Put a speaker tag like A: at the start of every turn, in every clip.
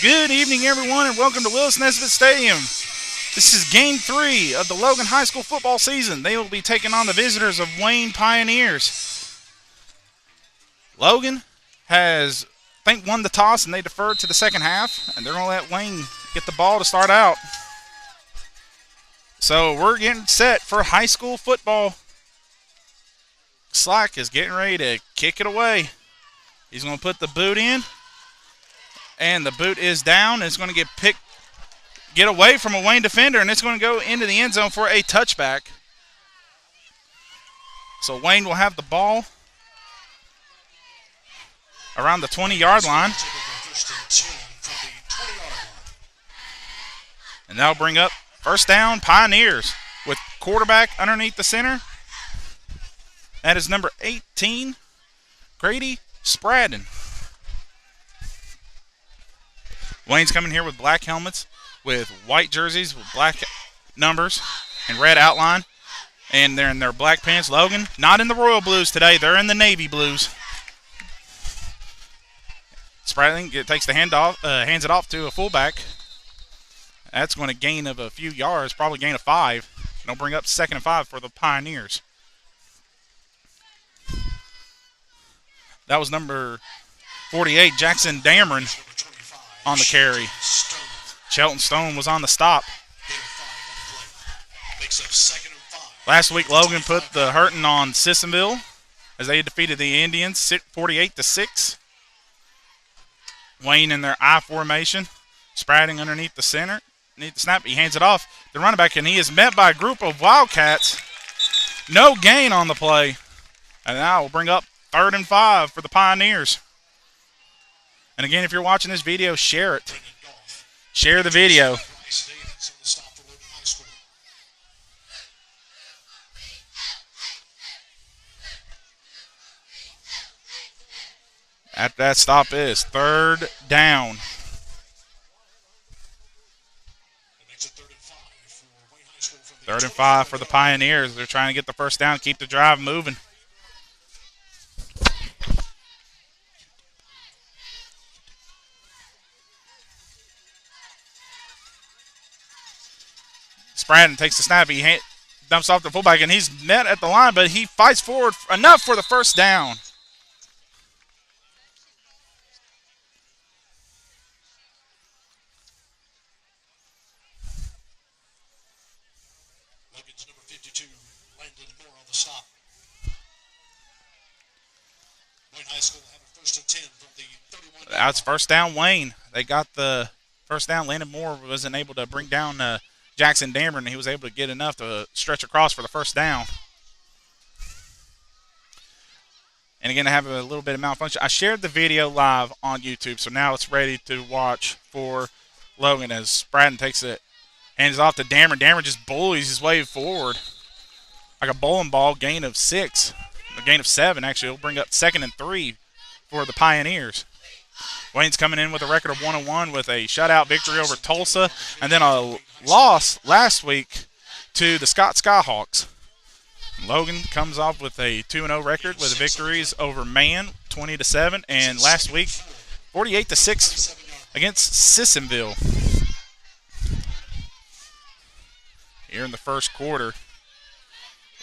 A: Good evening, everyone, and welcome to Willis Nesbitt Stadium. This is Game 3 of the Logan High School football season. They will be taking on the visitors of Wayne Pioneers. Logan has, I think, won the toss, and they deferred to the second half, and they're going to let Wayne get the ball to start out. So we're getting set for high school football. Slack is getting ready to kick it away. He's going to put the boot in. And the boot is down. It's going to get away from a Wayne defender, and it's going to go into the end zone for a touchback. So Wayne will have the ball around the 20-yard line. And that'll bring up first down Pioneers with quarterback underneath the center. That is number 18, Grady Spradden. Wayne's coming here with black helmets, with white jerseys, with black numbers and red outline. And they're in their black pants. Logan, not in the royal blues today. They're in the navy blues. Spradling takes the hands it off to a fullback. That's going to gain of a few yards, probably gain of 5. It'll bring up 2nd and 5 for the Pioneers. That was number 48, Jackson Dameron, on the carry. Shelton Stone was on the stop. Last week, Logan put the hurting on Sissonville as they defeated the Indians 48-6. Wayne in their I formation, Spradling underneath the center. Underneath the snap, he hands it off. The running back, and he is met by a group of Wildcats. No gain on the play. And now we'll bring up 3rd and 5 for the Pioneers. And again, if you're watching this video, share it. Share the video. At that stop is 3rd down. Third and 5 for the Pioneers. They're trying to get the first down, keep the drive moving. Spradden takes the snap. He dumps off the fullback, and he's met at the line, but he fights forward enough for the first down.
B: Logan's number 52, Landon Moore on the stop. Wayne High School have a 1st and 10 from the 31.
A: That's first down, Wayne. They got the first down. Landon Moore wasn't able to bring down Jackson Dameron, and he was able to get enough to stretch across for the first down. And again, I have a little bit of malfunction. I shared the video live on YouTube, so now it's ready to watch for Logan as Spradden takes it, hands it off to Dameron. Dameron just bullies his way forward like a bowling ball, gain of 6. A gain of 7, actually. It'll bring up 2nd and 3 for the Pioneers. Wayne's coming in with a record of 1-1 with a shutout victory over Tulsa, and then a loss last week to the Scott Skyhawks. Logan comes off with a 2-0 record with victories over Man 20-7, and last week 48-6 against Sissonville. Here in the first quarter,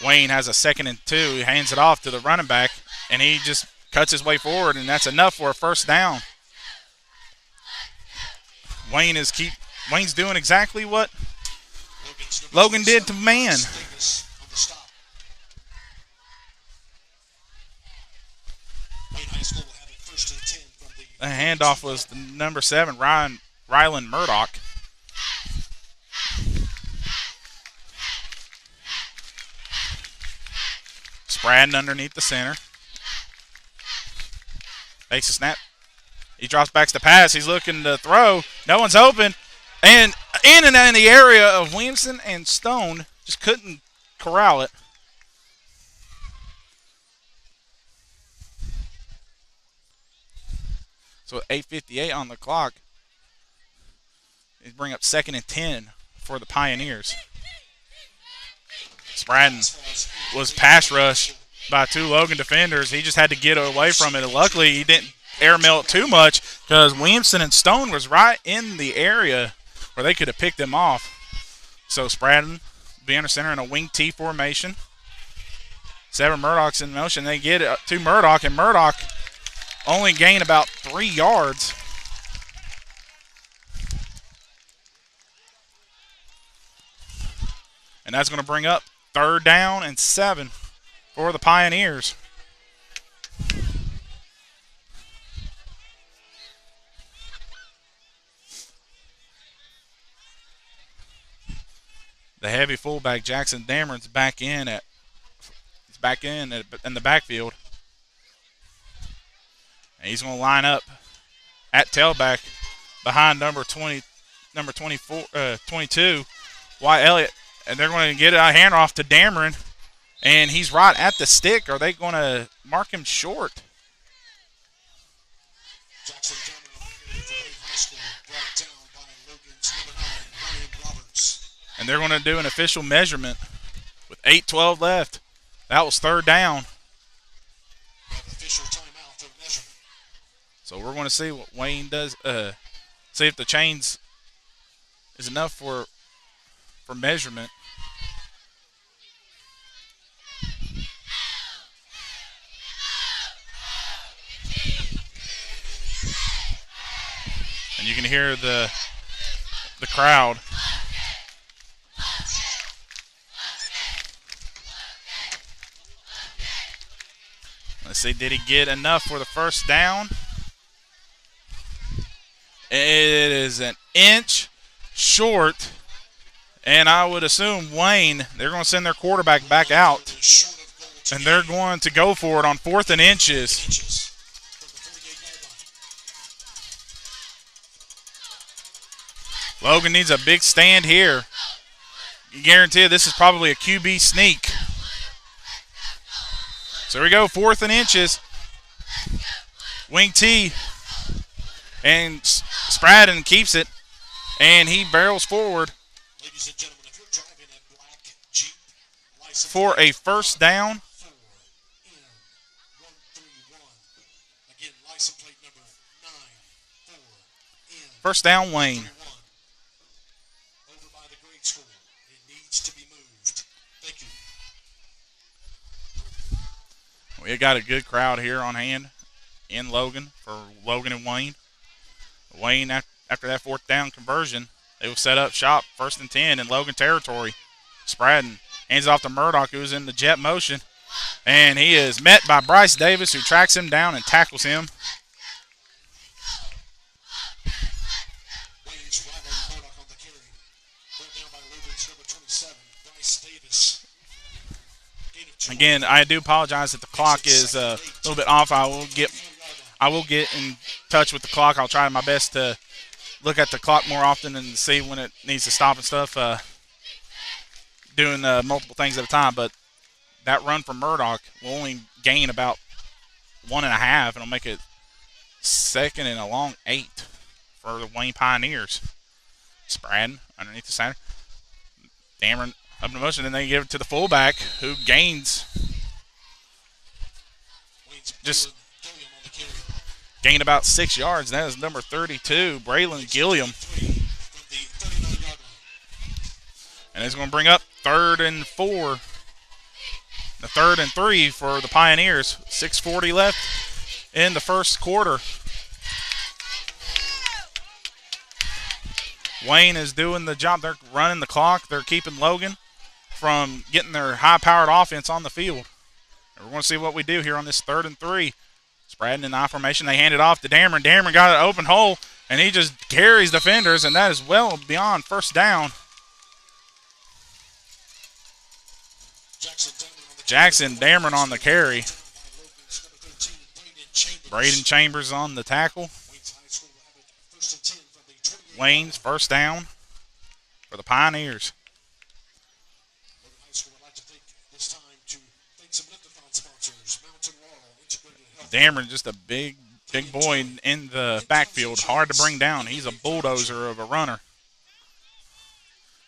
A: Wayne has a 2nd and 2. He hands it off to the running back, and he just cuts his way forward, and that's enough for a first down. Wayne's doing exactly what Logan did to Man. The handoff was the number 7, Rylan Murdoch. Spradden underneath the center. Takes a snap. He drops back to pass. He's looking to throw. No one's open. And in the area of Williamson and Stone, just couldn't corral it. So 8:58 on the clock. He's bring up 2nd and 10 for the Pioneers. Spradden was pass rushed by 2 Logan defenders. He just had to get away from it. And luckily, he didn't air mail it too much because Williamson and Stone was right in the area where they could have picked them off. So Spradlin be under center in a wing T formation. Seven Murdoch's in motion. They get it to Murdoch, and Murdoch only gained about 3 yards. And that's going to bring up 3rd down and 7 for the Pioneers. The heavy fullback Jackson Dameron's back in in the backfield. And he's going to line up at tailback behind number 22, Wyatt Elliott, and they're going to get a handoff to Dameron, and he's right at the stick. Are they going to mark him short?
B: Jackson Dameron for Wayne High School, brought down by Logan's number 9, Ryan Roberts.
A: And they're going to do an official measurement with 8:12 left. That was 3rd down.
B: Official timeout for measurement.
A: So we're going to see what Wayne does. See if the chains is enough for measurement. And you can hear the crowd. Let's see, did he get enough for the 1st down? It is an inch short, and I would assume Wayne, they're going to send their quarterback back out, and they're going to go for it on 4th and inches. Logan needs a big stand here. You guarantee this is probably a QB sneak. So here we go, 4th and inches. Wing T. And Spradlin keeps it, and he barrels forward.
B: Ladies and gentlemen, if you're driving a black Jeep,
A: for a 1st down.
B: 4N131. Again, license plate number 94N.
A: 1st down, Wayne.
B: Over by the grade school. It needs to be moved. Thank you.
A: We got a good crowd here on hand in Logan for Logan and Wayne. Wayne, after that 4th down conversion, they will set up shop 1st and 10 in Logan territory. Spradlin hands it off to Murdoch, who is in the jet motion, and he is met by Bryce Davis, who tracks him down and tackles him.
B: Wayne's Ryland Murdoch on the carry. Brought down by Logan's number 27, Bryce Davis.
A: Again, I do apologize that the clock is a little bit off. I will get in touch with the clock. I'll try my best to look at the clock more often and see when it needs to stop and stuff. Doing multiple things at a time, but that run from Murdoch will only gain about 1.5, and it'll make it 2nd and a long 8 for the Wayne Pioneers. Spradlin underneath the center. Dameron up in motion, and they give it to the fullback, who gains gained about 6 yards. That is number 32, Braylon Gilliam. And it's going to bring up 3rd and 4. The 3rd and 3 for the Pioneers. 6:40 left in the 1st quarter. Wayne is doing the job. They're running the clock. They're keeping Logan from getting their high-powered offense on the field. And we're going to see what we do here on this 3rd and 3. Spradlin in I formation. They hand it off to Dameron. Dameron got an open hole, and he just carries defenders, and that is well beyond 1st down. Jackson Dameron on the carry. Braden Chambers on the tackle. Wayne's 1st down for the Pioneers. Dameron just a big boy in the backfield. Hard to bring down. He's a bulldozer of a runner.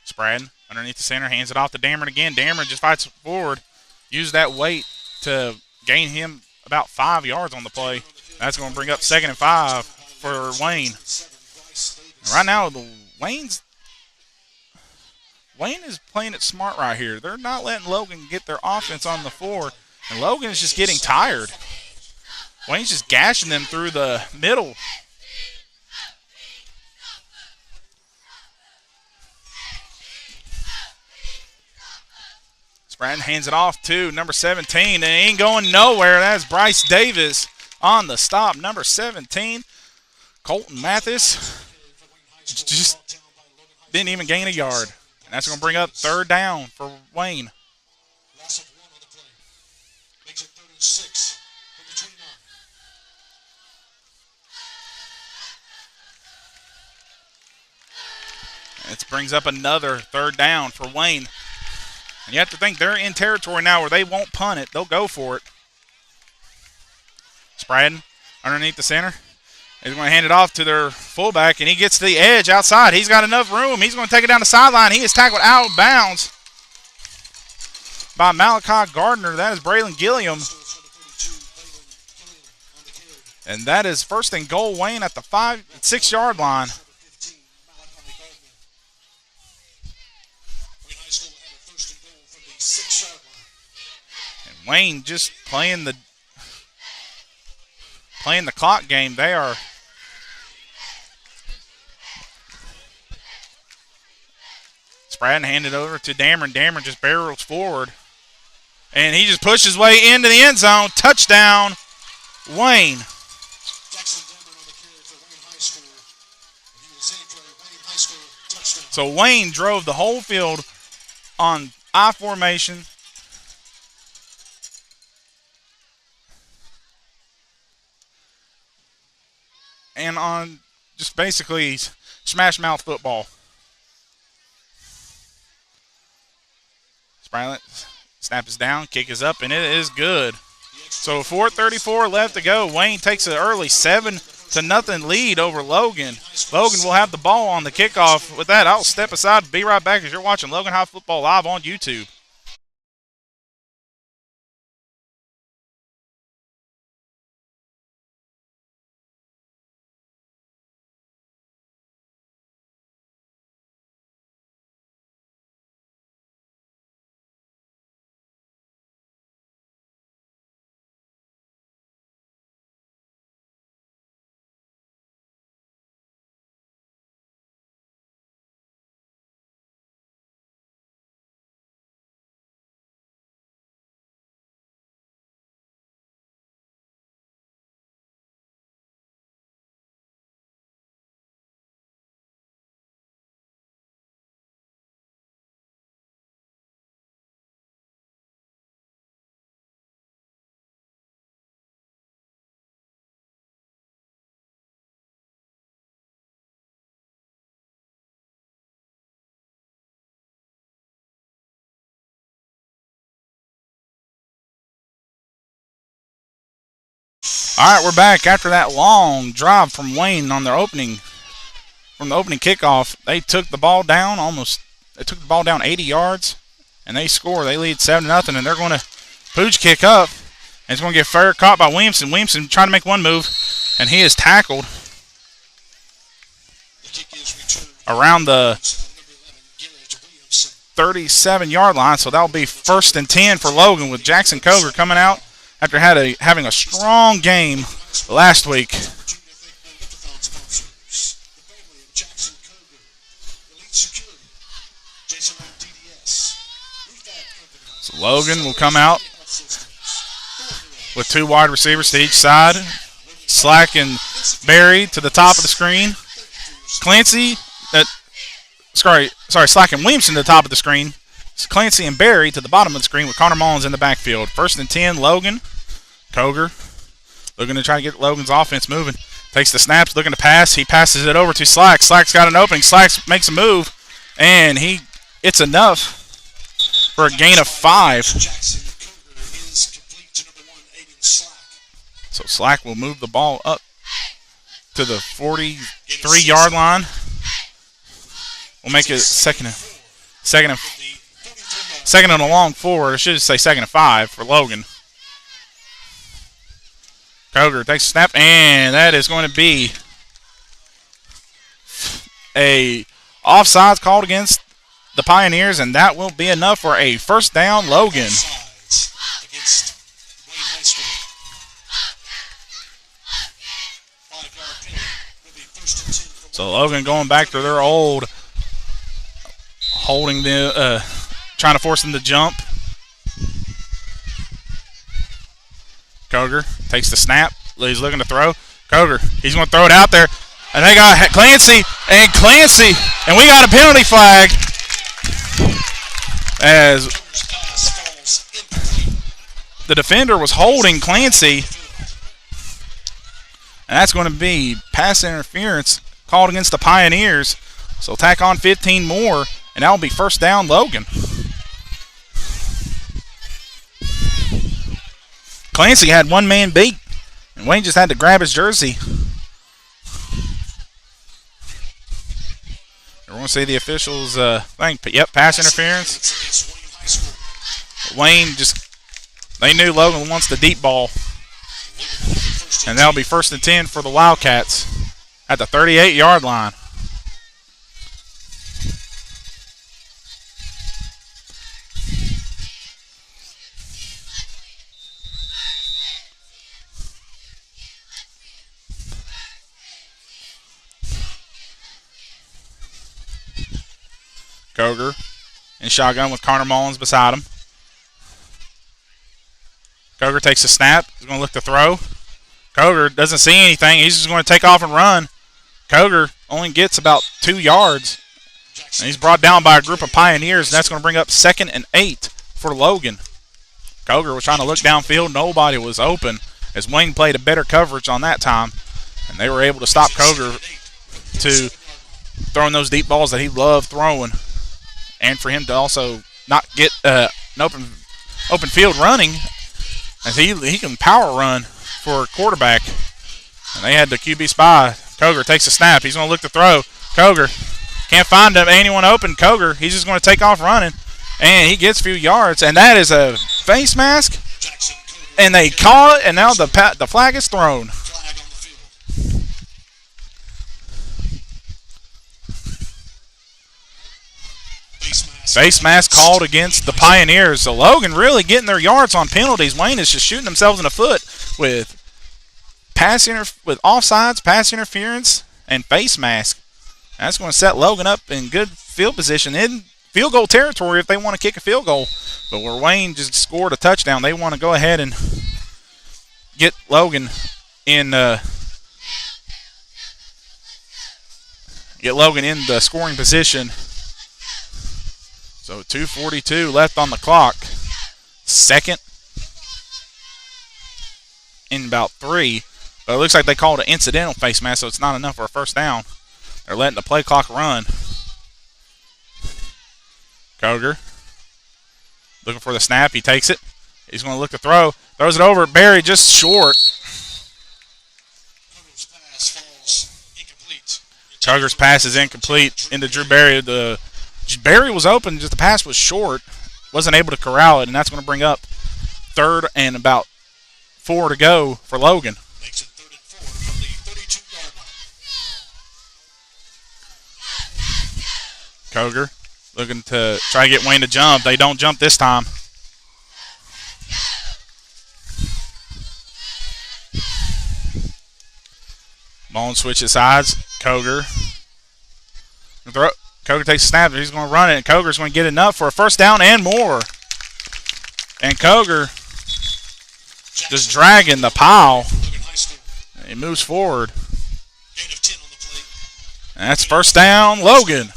A: Spradlin underneath the center, hands it off to Dameron again. Dameron just fights forward. Use that weight to gain him about 5 yards on the play. That's going to bring up 2nd and 5 for Wayne. And right now, Wayne is playing it smart right here. They're not letting Logan get their offense on the floor, and Logan is just getting tired. Wayne's just gashing them through the middle. Spratton hands it off to number 17, and it ain't going nowhere. That's Bryce Davis on the stop. Number 17, Colton Mathis, just didn't even gain a yard. And that's going to bring up 3rd down for Wayne.
B: Loss of 1 on the play. Makes it 3rd and 6 from the 29.
A: It brings up another 3rd down for Wayne. And you have to think they're in territory now where they won't punt it. They'll go for it. Spratton underneath the center. He's going to hand it off to their fullback, and he gets to the edge outside. He's got enough room. He's going to take it down the sideline. He is tackled out of bounds by Malachi Gardner. That is Braylon Gilliam. And that is 1st and goal, Wayne at the 6-yard line. And Wayne just playing the clock game. They are Spratton handed over to Dameron. Dameron just barrels forward, and he just pushes his way into the end zone. Touchdown, Wayne. So Wayne drove the whole field on I formation. And on just basically smash mouth football. Spratton snap is down, kick is up, and it is good. So 4:34 left to go. Wayne takes an early 7-0 lead over Logan. Logan will have the ball on the kickoff. With that, I'll step aside and be right back as you're watching Logan High Football live on YouTube. All right, we're back after that long drive from Wayne on their opening kickoff. They took the ball down They took the ball down 80 yards, and they score. They lead 7-0, and they're going to pooch kick up, and it's going to get fair caught by Williamson. Williamson trying to make one move, and he is tackled around the 37-yard line. So that'll be 1st and 10 for Logan, with Jackson Coger coming out after having a strong game last week. So Logan will come out with 2 wide receivers to each side. Slack and Barry to the top of the screen. Slack and Williamson to the top of the screen. Clancy and Barry to the bottom of the screen with Connor Mullins in the backfield. 1st and 10, Logan. Coger looking to try to get Logan's offense moving. Takes the snaps, looking to pass. He passes it over to Slack. Slack's got an opening. Slack makes a move, and it's enough for a gain of 5. So Slack will move the ball up to the 43-yard line. We'll make it second and a long 4. I should say 2nd and 5 for Logan. Koger takes a snap, and that is going to be a offsides called against the Pioneers, and that will be enough for a first down, Logan.
B: Offsides against Wayne High School. 5-yard penalty will be 1st and 10 for
A: So Logan going back to their old holding the trying to force them to jump. Koger takes the snap. He's looking to throw. Koger, he's going to throw it out there. And they got Clancy, and we got a penalty flag as the defender was holding Clancy. And that's going to be pass interference called against the Pioneers. So tack on 15 more, and that will be first down, Logan. Clancy had one man beat, and Wayne just had to grab his jersey. We're going to see the officials thing. Yep, pass interference. Wayne they knew Logan wants the deep ball. And that'll be 1st and 10 for the Wildcats at the 38-yard line. Koger in shotgun with Connor Mullins beside him. Koger takes a snap. He's going to look to throw. Koger doesn't see anything. He's just going to take off and run. Koger only gets about 2 yards. And he's brought down by a group of Pioneers, and that's going to bring up 2nd and 8 for Logan. Koger was trying to look downfield. Nobody was open as Wayne played a better coverage on that time. And they were able to stop Koger to throwing those deep balls that he loved throwing. And for him to also not get an open field running, as he can power run for a quarterback. And they had the QB spy. Koger takes a snap. He's going to look to throw. Koger can't find anyone open. Koger, he's just going to take off running. And he gets a few yards. And that is a face mask. And they call it, and now the flag is thrown. Face mask called against the Pioneers. So Logan really getting their yards on penalties. Wayne is just shooting themselves in the foot with offsides, pass interference, and face mask. That's going to set Logan up in good field position in field goal territory if they want to kick a field goal. But where Wayne just scored a touchdown, they want to go ahead and get Logan in the scoring position. So 2:42 left on the clock. 2nd in about 3. But it looks like they called an incidental face mask, so it's not enough for a first down. They're letting the play clock run. Koger looking for the snap. He takes it. He's going to look to throw. Throws it over. Barry just short. Koger's pass is incomplete into Drew Barry. Barry was open, just the pass was short. Wasn't able to corral it, and that's going to bring up 3rd and about 4 to go for Logan.
B: Makes it 3rd and 4 from the 32-yard line.
A: Koger looking to try to get Wayne to jump. They don't jump this time. Bone switches sides. Koger takes a snap. He's going to run it, and Koger's going to get enough for a first down and more. And Koger just dragging the pile. He moves forward. And that's first down, Logan.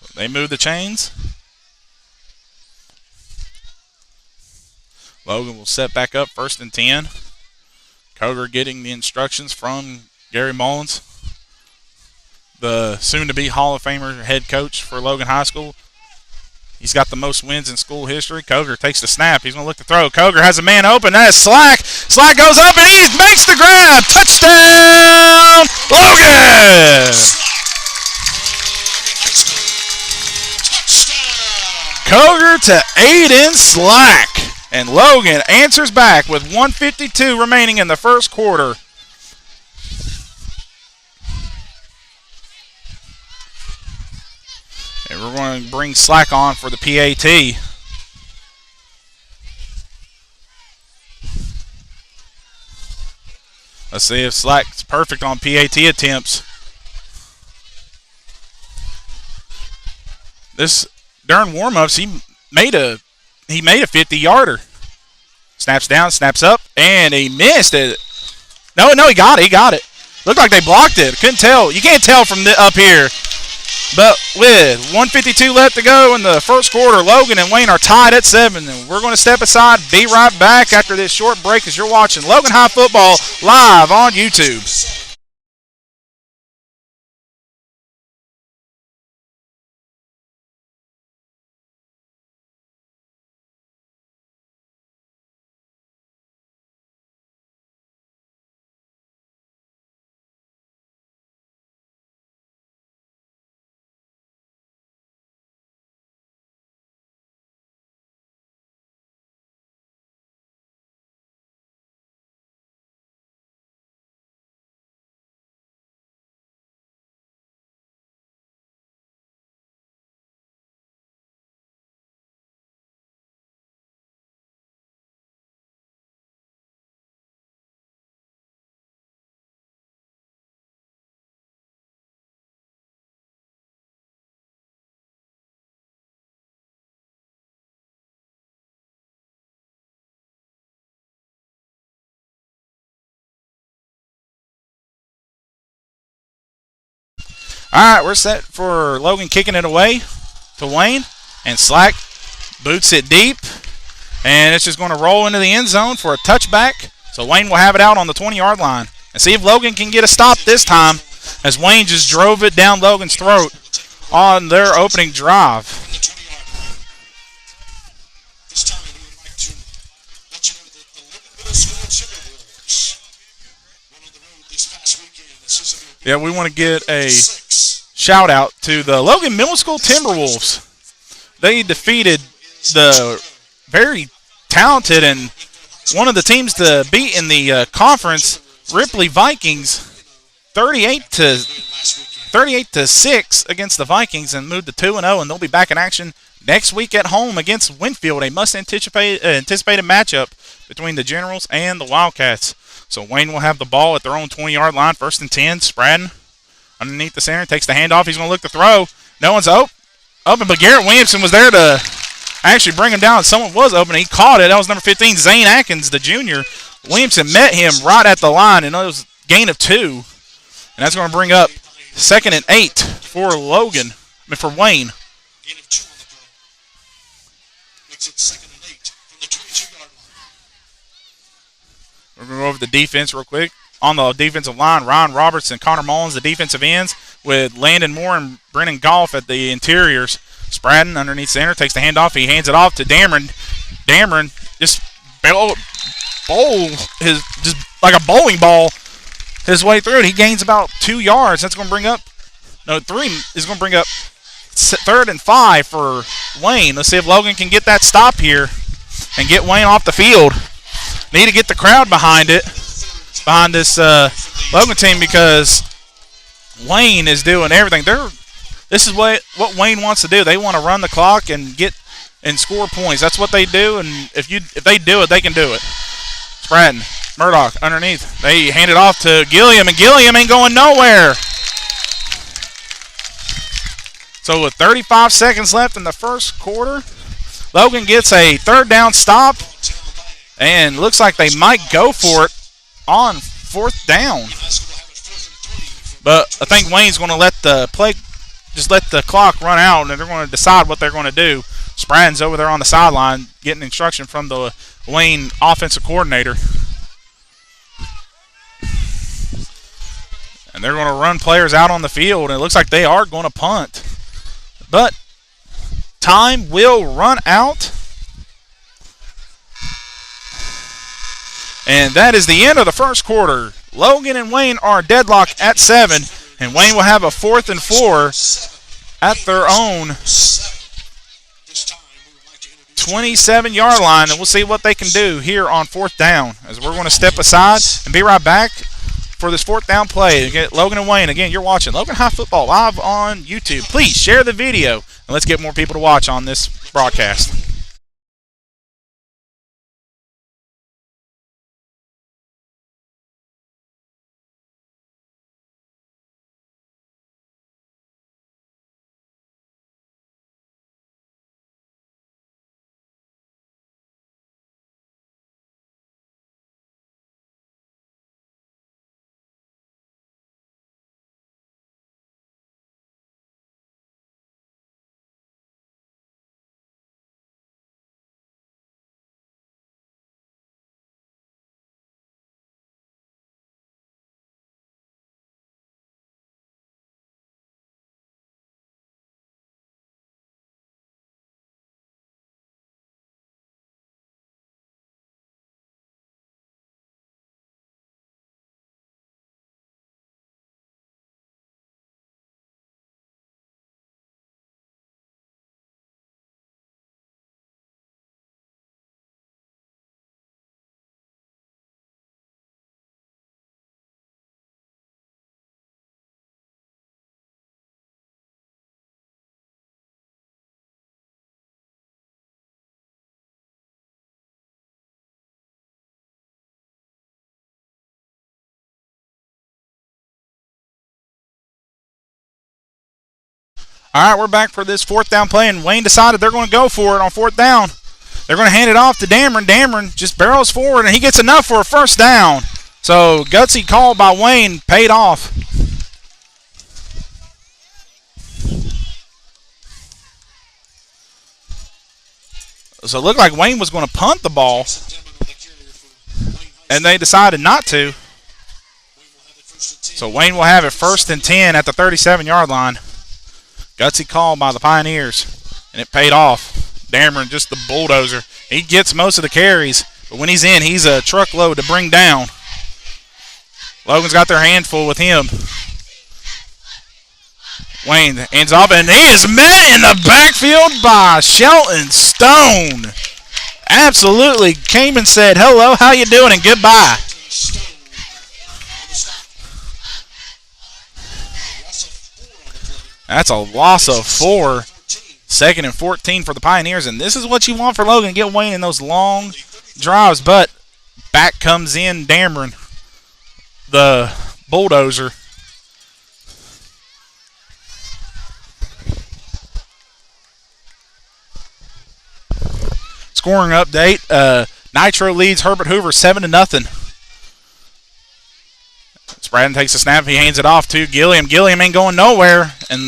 A: So they move the chains. Logan will set back up 1st and 10. Koger getting the instructions from Gary Mullins, the soon-to-be Hall of Famer head coach for Logan High School. He's got the most wins in school history. Koger takes the snap. He's going to look to throw. Koger has a man open. That is Slack. Slack goes up, and he makes the grab. Touchdown, Logan! Koger to Aiden Slack. And Logan answers back with 1:52 remaining in the first quarter. And we're going to bring Slack on for the PAT. Let's see if Slack's perfect on PAT attempts. During warm-ups, he made a 50-yarder. Snaps down, snaps up, and he missed it. No, he got it. He got it. Looked like they blocked it. Couldn't tell. You can't tell from up here. But with 1:52 left to go in the first quarter, Logan and Wayne are tied at 7. And we're going to step aside, be right back after this short break as you're watching Logan High Football live on YouTube. All right, we're set for Logan kicking it away to Wayne. And Slack boots it deep. And it's just going to roll into the end zone for a touchback. So Wayne will have it out on the 20-yard line. And see if Logan can get a stop this time, as Wayne just drove it down Logan's throat on their opening drive.
B: This time we would like to let you know that the Logan Middle School Timberwolves went on the road this past weekend.
A: Yeah, we want to get a shout out to the Logan Middle School Timberwolves. They defeated the very talented and one of the teams to beat in the conference, Ripley Vikings, 38-6 against the Vikings, and moved to 2-0. And they'll be back in action next week at home against Winfield, a anticipated matchup between the Generals and the Wildcats. So Wayne will have the ball at their own 20-yard line, 1st and 10. Spradden underneath the center, takes the handoff. He's going to look to throw. No one's open, but Garrett Williamson was there to actually bring him down. Someone was open. He caught it. That was number 15, Zane Atkins, the junior. Williamson met him right at the line, and it was a gain of 2. And that's going to bring up 2nd and 8 for for Wayne.
B: Gain of 2 on the play. Makes it 2nd and 8 from the 22-yard line.
A: We're going to go over the defense real quick. On the defensive line, Ryan Roberts and Connor Mullins, the defensive ends, with Landon Moore and Brennan Goff at the interiors. Spradden underneath center, takes the handoff. He hands it off to Dameron. Dameron just just like a bowling ball his way through it. He gains about 2 yards. That's going to bring up, 3 is going to bring up 3rd and 5 for Wayne. Let's see if Logan can get that stop here and get Wayne off the field. Need to get the crowd behind it, behind this Logan team, because Wayne is doing everything. This is what Wayne wants to do. They want to run the clock and score points. That's what they do, and if they do it, they can do it. Spradden, Murdoch underneath. They hand it off to Gilliam, and Gilliam ain't going nowhere. So with 35 seconds left in the first quarter, Logan gets a 3rd down stop, and looks like they might go for it on 4th down. But I think Wayne's going to let the clock run out, and they're going to decide what they're going to do. Spradden's over there on the sideline getting instruction from the Wayne offensive coordinator. And they're going to run players out on the field, and it looks like they are going to punt. But time will run out. And that is the end of the first quarter. Logan and Wayne are deadlocked at 7, and Wayne will have a 4th and 4 at their own 27-yard line, and we'll see what they can do here on 4th down as we're going to step aside and be right back for this 4th down play. Get Logan and Wayne. Again, you're watching Logan High Football live on YouTube. Please share the video, and let's get more people to watch on this broadcast. All right, we're back for this 4th down play, and Wayne decided they're going to go for it on 4th down. They're going to hand it off to Dameron. Dameron just barrels forward, and he gets enough for a 1st down. So, gutsy call by Wayne paid off. So, it looked like Wayne was going to punt the ball, and they decided not to. So, Wayne will have it 1st and 10 at the 37-yard line. Gutsy call by the Pioneers, and it paid off. Dameron, just the bulldozer. He gets most of the carries, but when he's in, he's a truckload to bring down. Logan's got their handful with him. Wayne hands off, and he is met in the backfield by Shelton Stone. Absolutely came and said, hello, how you doing, and goodbye. That's a loss of 4. 2nd and 14 for the Pioneers, and this is what you want for Logan. Get Wayne in those long drives, but back comes in Dameron, the bulldozer. Scoring update, Nitro leads Herbert Hoover 7-0. Spraden takes a snap. He hands it off to Gilliam. Gilliam ain't going nowhere, and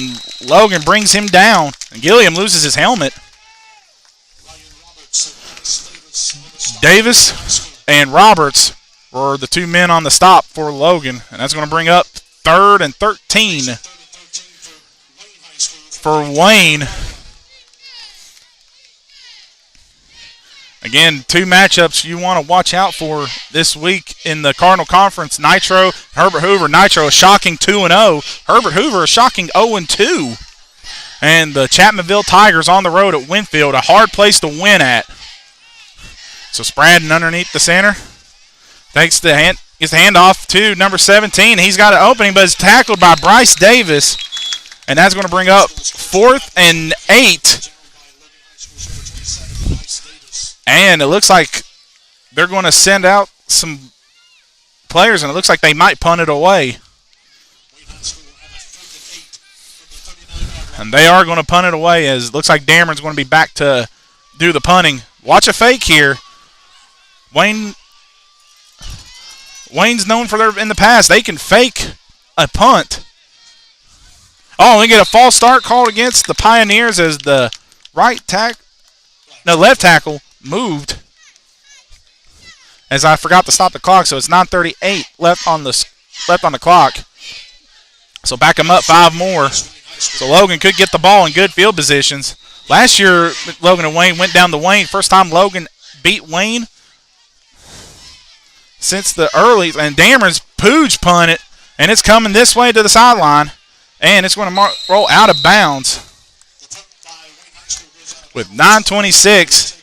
A: Logan brings him down. And Gilliam loses his helmet. Davis and Roberts were the 2 men on the stop for Logan, and that's going to bring up 3rd and 13 for Wayne. Again, 2 matchups you want to watch out for this week in the Cardinal Conference. Nitro, Herbert Hoover. Nitro a shocking 2-0. Herbert Hoover a shocking 0-2. And the Chapmanville Tigers on the road at Winfield, a hard place to win at. So Spraden underneath the center. Gets the handoff to number 17. He's got an opening, but it's tackled by Bryce Davis. And that's going to bring up 4th and 8. And it looks like they're going to send out some players, and it looks like they might punt it away. And they are going to punt it away, as it looks like Dameron's going to be back to do the punting. Watch a fake here. Wayne's known for in the past, they can fake a punt. Oh, we get a false start called against the Pioneers as the left tackle moved. As I forgot to stop the clock, so it's 9:38 left on the clock. So back them up 5 more. So Logan could get the ball in good field positions. Last year, Logan and Wayne went down to Wayne. First time Logan beat Wayne since the early. And Dameron's pooch punted, and it's coming this way to the sideline. And it's going to roll out of bounds with 9:26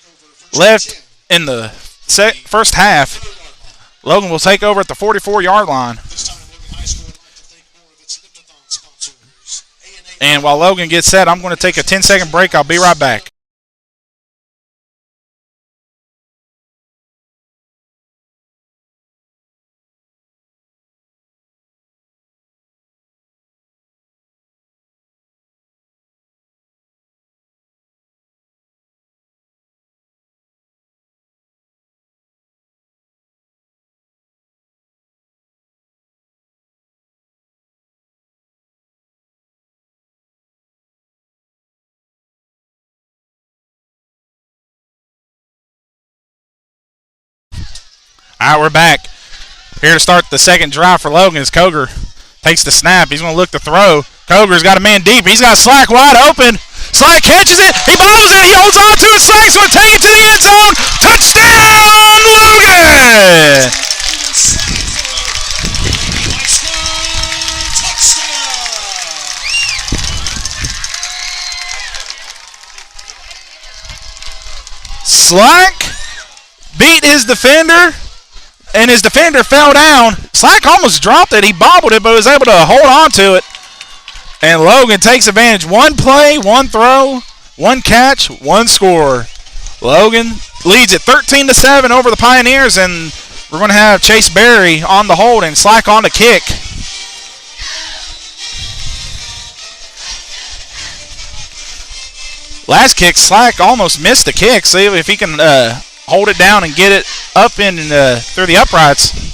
A: left in the first half. Logan will take over at the 44-yard line. And while Logan gets set, I'm going to take a 10-second break. I'll be right back. All right, we're back. Here to start the second drive for Logan is Koger. Takes the snap. He's going to look to throw. Koger's got a man deep. He's got Slack wide open. Slack catches it. He bobbles it. He holds on to it. Slack's going to take it to the end zone. Touchdown, Logan! Slack beat his defender, and his defender fell down. Slack almost dropped it. He bobbled it, but was able to hold on to it. And Logan takes advantage. One play, one throw, one catch, one score. Logan leads it 13-7 over the Pioneers, and we're going to have Chase Berry on the hold and Slack on the kick. Last kick, Slack almost missed the kick. See if he can hold it down and get it up in through the uprights.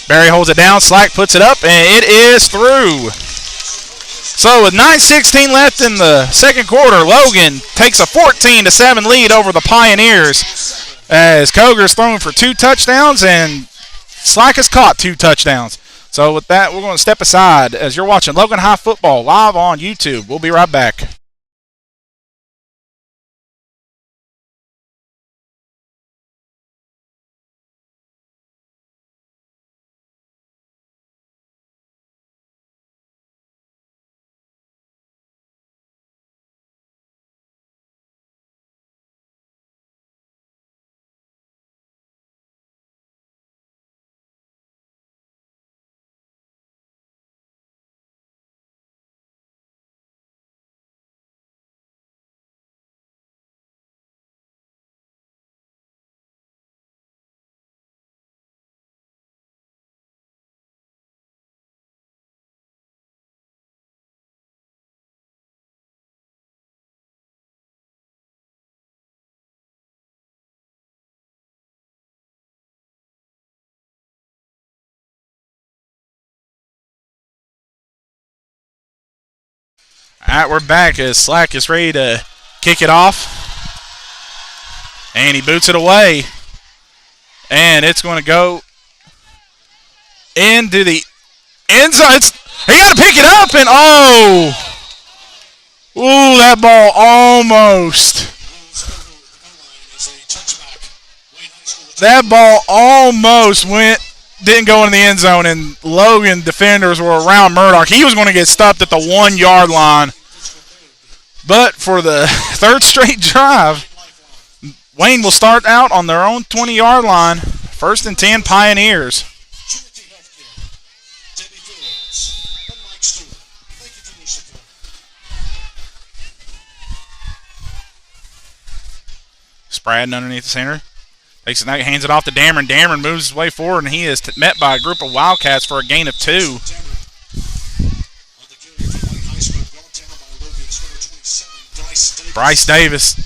A: Berry holds it down. Slack puts it up, and it is through. So with 9:16 left in the second quarter, Logan takes a 14-7 lead over the Pioneers as Koger's thrown for 2 touchdowns and Slack has caught 2 touchdowns. So with that, we're going to step aside as you're watching Logan High Football live on YouTube. We'll be right back. All right, we're back as Slack is ready to kick it off. And he boots it away. And it's going to go into the end zone. He got to pick it up, and ooh, that ball almost. That ball almost didn't go in the end zone, and Logan defenders were around Murdoch. He was going to get stopped at the 1-yard line. But for the third straight drive, Wayne will start out on their own 20-yard line. 1st and 10 Pioneers. Spradden underneath the center. Takes it, hands it off to Dameron. Dameron moves his way forward, and he is met by a group of Wildcats for a gain of 2. Bryce Davis,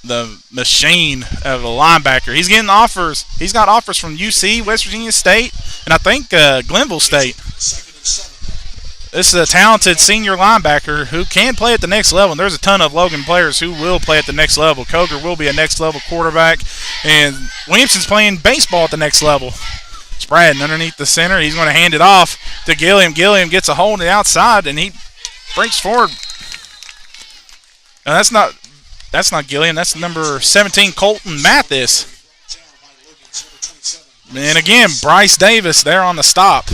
A: the machine of a linebacker. He's getting offers. He's got offers from UC, West Virginia State, and I think Glenville State. This is a talented senior linebacker who can play at the next level. And there's a ton of Logan players who will play at the next level. Koger will be a next level quarterback. And Williamson's playing baseball at the next level. Spradden underneath the center. He's going to hand it off to Gilliam. Gilliam gets a hold on the outside, and he breaks forward. Now, that's not Gilliam. That's number 17, Colton Mathis. And again, Bryce Davis there on the stop.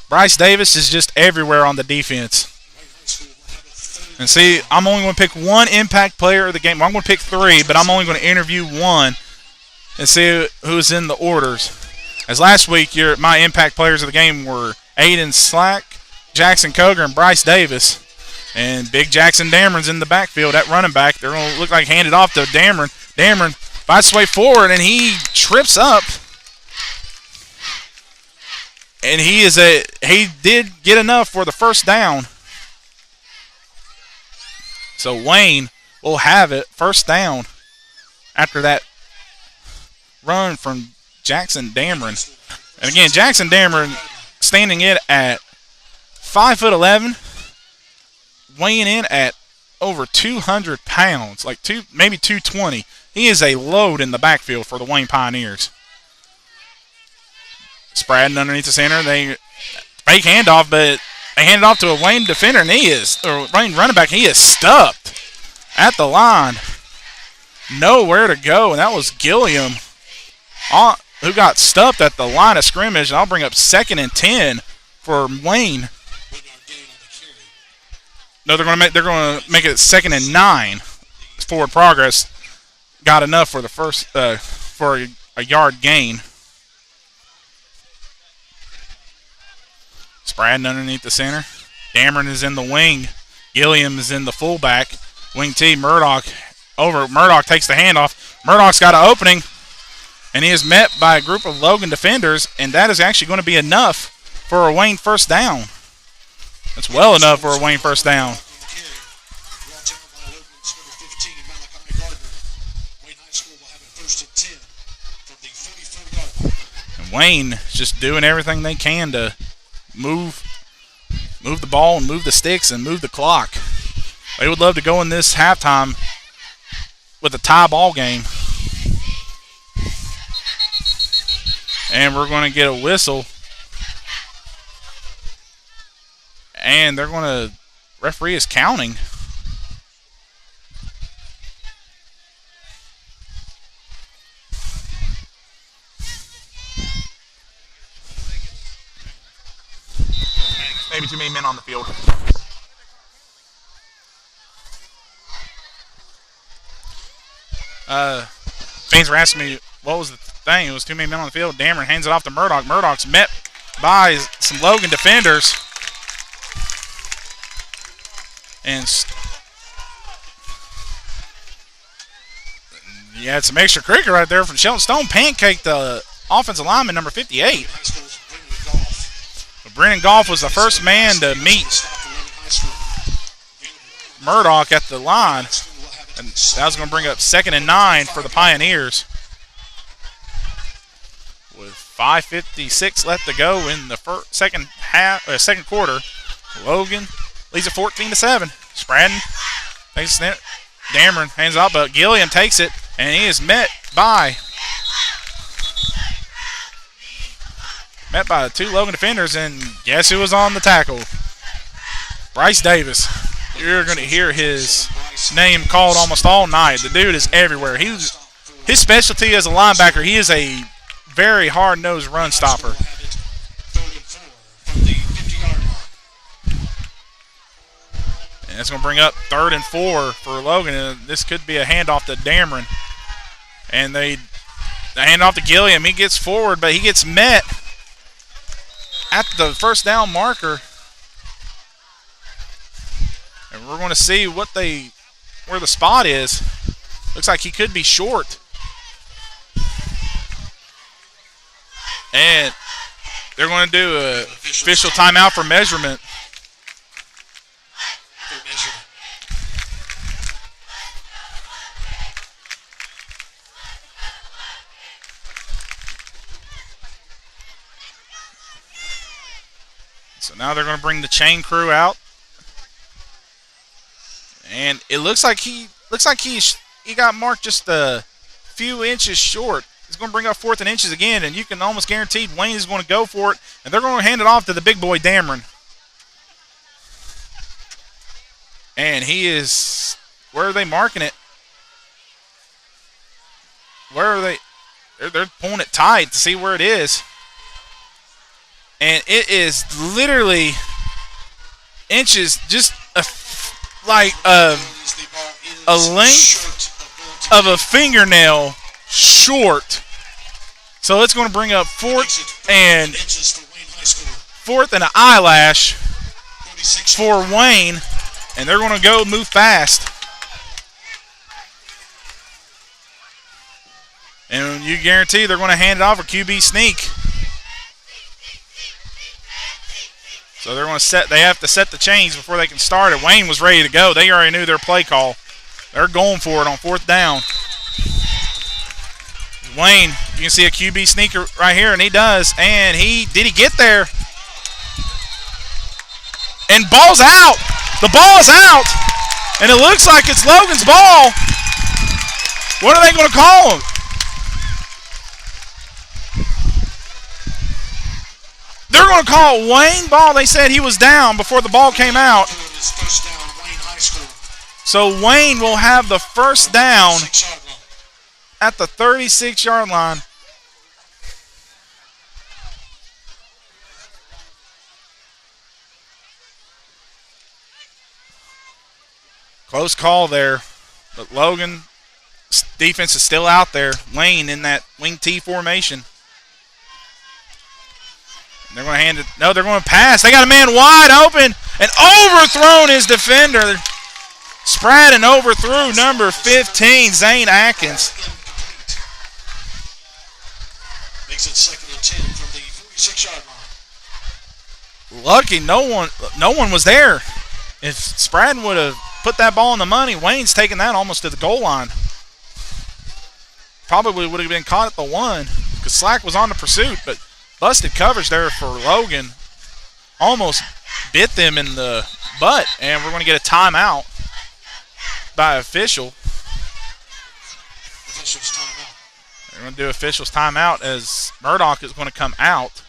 A: Bryce Davis is just everywhere on the defense. And see, I'm only going to pick one impact player of the game. Well, I'm going to pick three, but I'm only going to interview one and see who's in the orders. As last week, my impact players of the game were Aiden Slack, Jackson Koger, and Bryce Davis. And Big Jackson Dameron's in the backfield at running back. They're going to look like handed off to Dameron. Dameron fights his way forward, and he trips up. And he did get enough for the first down. So Wayne will have it, first down, after that run from Jackson Dameron. And again, Jackson Dameron standing in at 5'11", weighing in at over 200 pounds, like maybe 220. He is a load in the backfield for the Wayne Pioneers. Spreading underneath the center, they fake handoff, but they hand it off to a Wayne defender, and Wayne running back. He is stuffed at the line, nowhere to go, and that was Gilliam who got stuffed at the line of scrimmage. And I'll bring up 2nd and 10 for Wayne. No, they're going to make it 2nd and 9. Forward progress got enough for the first for a yard gain. Spreading underneath the center. Dameron is in the wing. Gilliam is in the fullback. Wing T. Murdoch takes the handoff. Murdoch's got an opening, and he is met by a group of Logan defenders, and that is actually going to be enough for a Wayne first down. That's well enough for a Wayne first down. And Wayne is just doing everything they can to move the ball and move the sticks and move the clock. They would love to go in this halftime with a tie ball game. And we're going to get a whistle. And they're going to, referee is counting. Maybe too many men on the field. Fans were asking me what was the thing. It was too many men on the field. Dameron hands it off to Murdoch. Murdoch's met by some Logan defenders. And you had some extra cricket right there from Shelton Stone. Pancaked the offensive lineman, number 58. But Brennan Goff was the first man to meet Murdoch at the line. And that was going to bring up 2nd and 9 for the Pioneers. With 5:56 left to go in the second quarter, Logan leads it 14-7. Spradden takes it. Dameron hands off, but Gilliam takes it, and he is met by the 2 Logan defenders, and guess who was on the tackle? Bryce Davis. You're going to hear his name called almost all night. The dude is everywhere. His specialty as a linebacker, he is a very hard-nosed run stopper. And that's going to bring up 3rd and 4 for Logan. And this could be a handoff to Dameron. And they hand off to Gilliam. He gets forward, but he gets met at the first down marker. And we're going to see where the spot is. Looks like he could be short. And they're going to do an official timeout for measurement. So now they're going to bring the chain crew out. And it looks like he got marked just a few inches short. He's going to bring up 4th and inches again, and you can almost guarantee Wayne is going to go for it, and they're going to hand it off to the big boy Dameron. And he is, where are they marking it? Where are they? They're pulling it tight to see where it is. And it is literally inches, just like a length of a fingernail short. So it's going to bring up fourth and an eyelash for Wayne, and they're going to go move fast. And you guarantee they're going to hand it off a QB sneak. So they're going to they have to set the chains before they can start it. Wayne was ready to go. They already knew their play call. They're going for it on fourth down. Wayne, you can see a QB sneaker right here, and he does. And did he get there? And ball's out. The ball is out. And it looks like it's Logan's ball. What are they going to call him? They're going to call it Wayne ball. They said he was down before the ball came out. So Wayne will have the first down at the 36-yard line. Close call there, but Logan defense is still out there. Wayne in that wing T formation. They're going to hand it. No, they're going to pass. They got a man wide open and overthrown his defender. Spread and overthrew number 15, Zane Atkins.
B: Makes it 2nd and 10 from the 46-yard line.
A: Lucky no one was there. If Spradden would have put that ball in the money, Wayne's taking that almost to the goal line. Probably would have been caught at the 1 because Slack was on the pursuit, but busted coverage there for Logan. Almost bit them in the butt, and we're going to get a timeout by official.
B: Officials timeout.
A: They're going to do officials timeout as Murdoch is going to come out.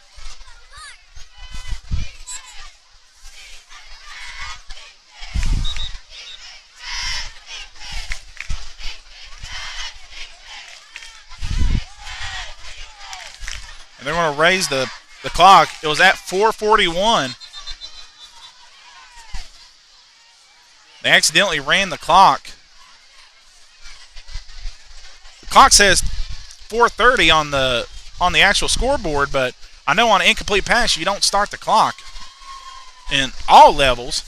A: And they're going to raise the clock. It was at 4:41. They accidentally ran the clock. The clock says 4:30 on the actual scoreboard, but I know on an incomplete pass you don't start the clock in all levels.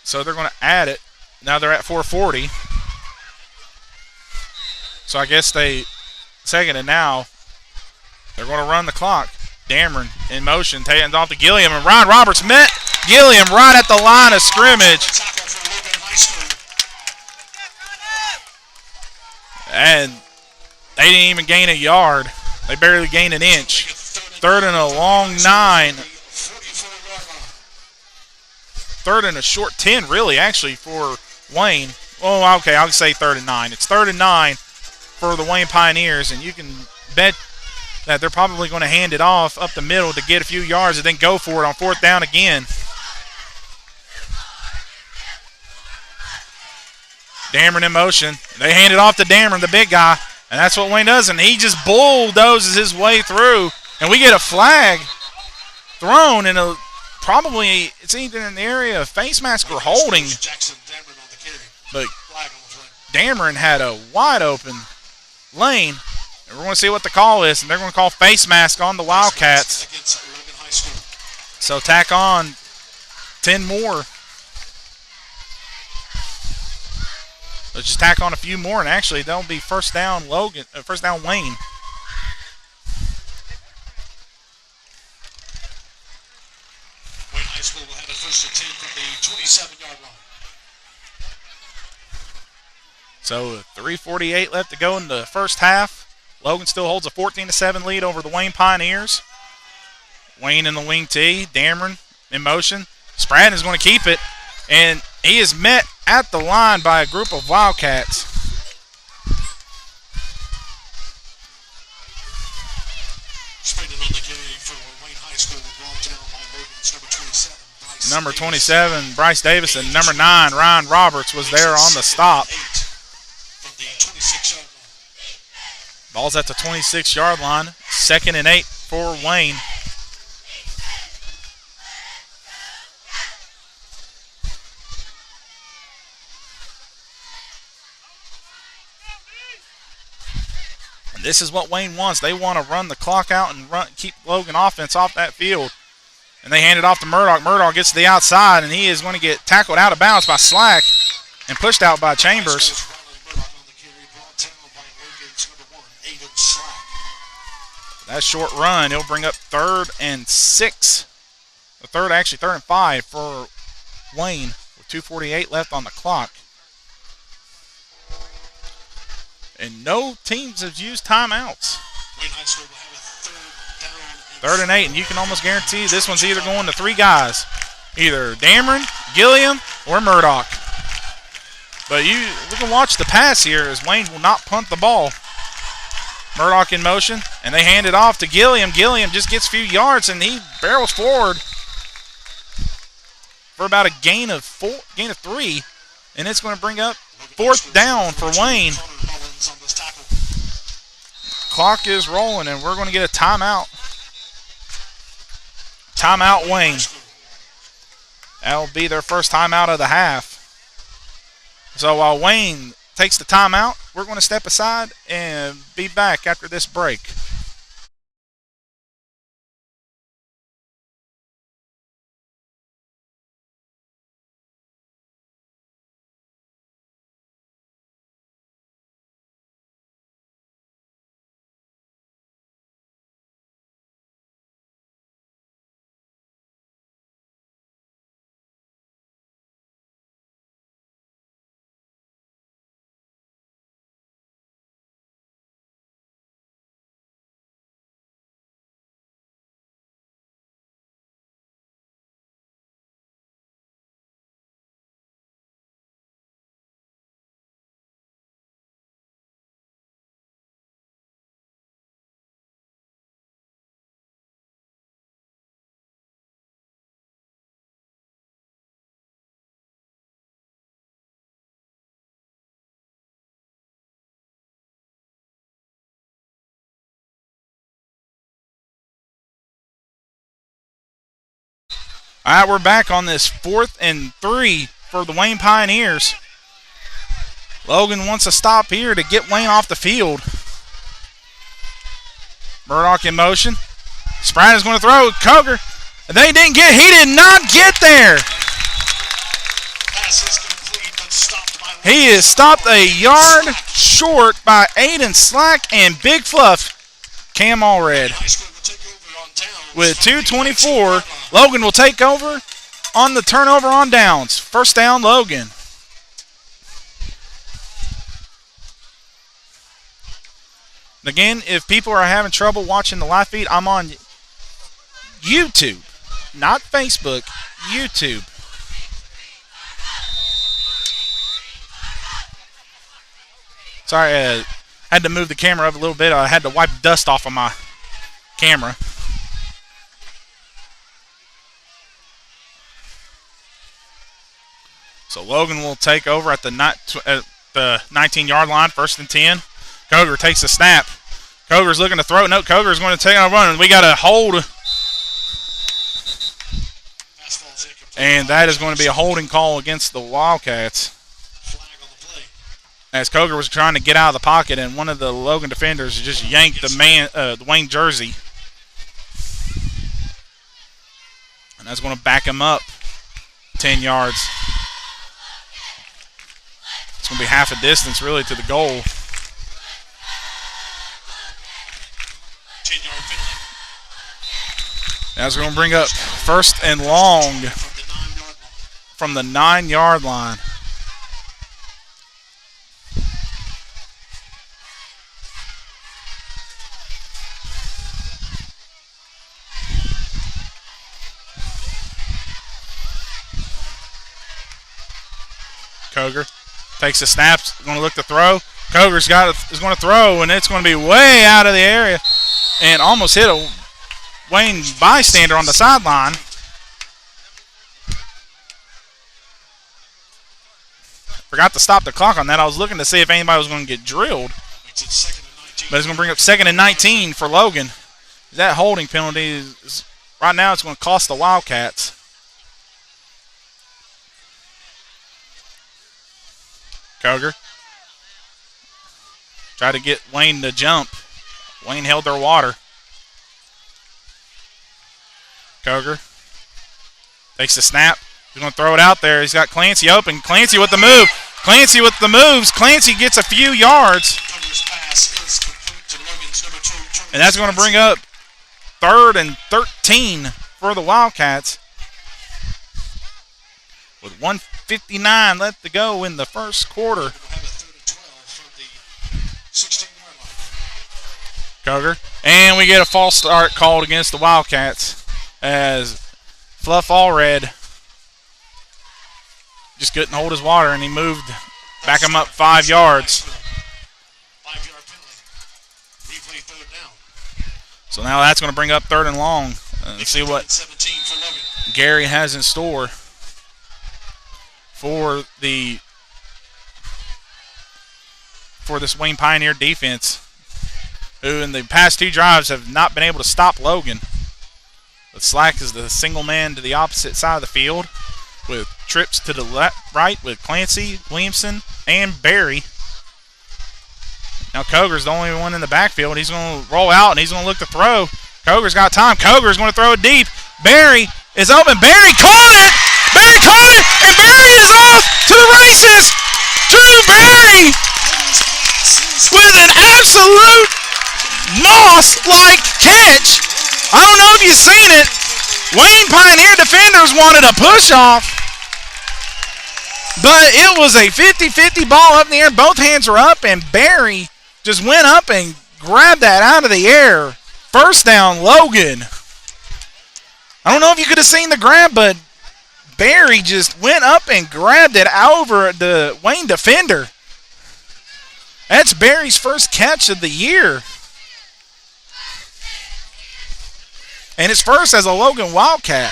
A: So they're going to add it. Now they're at 4:40. So I guess second and now, they're going to run the clock. Dameron in motion, taking off to Gilliam, and Ryan Roberts met Gilliam right at the line of scrimmage. And they didn't even gain a yard. They barely gained an inch. 3rd and a long 9. 3rd and a short 10, really, actually, for Wayne. Oh, okay, I'll say 3rd and 9. It's 3rd and 9 for the Wayne Pioneers, and you can bet that they're probably going to hand it off up the middle to get a few yards and then go for it on 4th down again. Dameron in motion. They hand it off to Dameron, the big guy, and that's what Wayne does, and he just bulldozes his way through, and we get a flag thrown, and probably it's either in the area of face mask or holding, but Dameron had a wide open lane, and we're going to see what the call is, and they're going to call face mask on the Wildcats. So tack on 10 more. Let's just tack on a few more, and actually that'll be first down Logan, first down Wayne.
B: Wayne High School will have a 1st and 10 from the 27-yard line.
A: So 3:48 left to go in the first half. Logan still holds a 14-7 lead over the Wayne Pioneers. Wayne in the wing tee. Dameron in motion. Spradden is going to keep it, and he is met at the line by a group of Wildcats.
B: Spradden on the carry for Wayne High School, brought down by Logan's
A: number 27, Bryce Davis, and number 9, Ryan Roberts, was there on the stop. Ball's at the 26-yard line. 2nd and 8 for Wayne. This is what Wayne wants. They want to run the clock out and keep Logan offense off that field. And they hand it off to Murdoch. Murdoch gets to the outside, and he is going to get tackled out of bounds by Slack and pushed out by Chambers. That short run, it'll bring up 3rd and 6. Third and 5 for Wayne with 2:48 left on the clock. And no teams have used timeouts. 3rd and 8, and you can almost guarantee this one's either going to 3 guys. Either Dameron, Gilliam, or Murdoch. But we can watch the pass here as Wayne will not punt the ball. Murdoch in motion, and they hand it off to Gilliam. Gilliam just gets a few yards, and he barrels forward for about a gain of 3, and it's going to bring up 4th down for Wayne. Clock is rolling, and we're going to get a timeout. Timeout, Wayne. That'll be their first timeout of the half. So while Wayne takes the timeout, we're going to step aside and be back after this break. All right, we're back on this 4th and 3 for the Wayne Pioneers. Logan wants a stop here to get Wayne off the field. Murdoch in motion. Spratt is going to throw. Coger. He did not get there. He is stopped a yard short by Aiden Slack and Big Fluff Cam Allred. With 2:24, Logan will take over on the turnover on downs. First down, Logan. Again, if people are having trouble watching the live feed, I'm on YouTube, not Facebook, YouTube. Sorry, I had to move the camera up a little bit. I had to wipe dust off of my camera. So Logan will take over at the 19-yard line, 1st and 10. Coger takes a snap. Coger's looking to throw. No, Coger's going to take on a run. We got a hold. And that is going to be a holding call against the Wildcats. As Coger was trying to get out of the pocket, and one of the Logan defenders just yanked the Wayne jersey. And that's going to back him up 10 yards. It's going to be half a distance, really, to the goal.
B: 10-yard penalty.
A: That's going to bring up 1st and long from the 9-yard line. Coger takes the snaps, going to look to throw. Coger's is going to throw, and it's going to be way out of the area and almost hit a Wayne bystander on the sideline. Forgot to stop the clock on that. I was looking to see if anybody was going to get drilled. But it's going to bring up 2nd and 19 for Logan. That holding penalty right now it's going to cost the Wildcats. Coger. Try to get Wayne to jump. Wayne held their water. Koger takes the snap. He's going to throw it out there. He's got Clancy open. Clancy with the move. Clancy with the moves. Clancy gets a few yards. And that's going to bring up 3rd and 13 for the Wildcats. With 1:59 left to go in the first quarter. Koger. And we get a false start called against the Wildcats as Fluff Allred just couldn't hold his water, and he moved, back him up 5 yards.
B: 5-yard penalty. Replay 3rd down.
A: So now that's going to bring up 3rd and long. Let's see what Gary has in store for this Wayne Pioneer defense, who in the past 2 drives have not been able to stop Logan. But Slack is the single man to the opposite side of the field, with trips to the right with Clancy, Williamson, and Barry. Now Koger's the only one in the backfield. He's going to roll out, and he's going to look to throw. Koger's got time. Koger's going to throw it deep. Barry is open. Barry caught it! Barry caught it! And Barry is off to the races! Drew Barry with an absolute moss-like catch. I don't know if you've seen it. Wayne Pioneer defenders wanted a push-off, but it was a 50-50 ball up in the air. Both hands were up, and Barry just went up and grabbed that out of the air. First down, Logan. I don't know if you could have seen the grab, but Barry just went up and grabbed it over the Wayne defender. That's Barry's first catch of the year. And his first as a Logan Wildcat.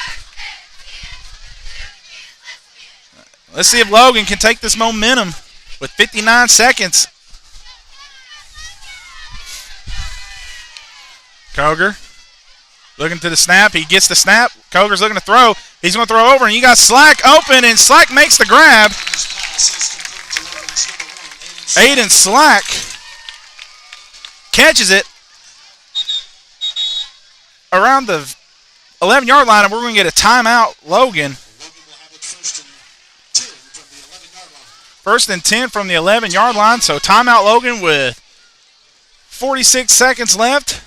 A: Let's see if Logan can take this momentum with 59 seconds. Koger looking to the snap. He gets the snap. Koger's looking to throw. He's going to throw over, and you got Slack open, and Slack makes the grab. Aiden Slack catches it around the 11-yard line, and we're going to get a timeout, Logan. First and 10 from the 11-yard line, so timeout, Logan, with 46 seconds left.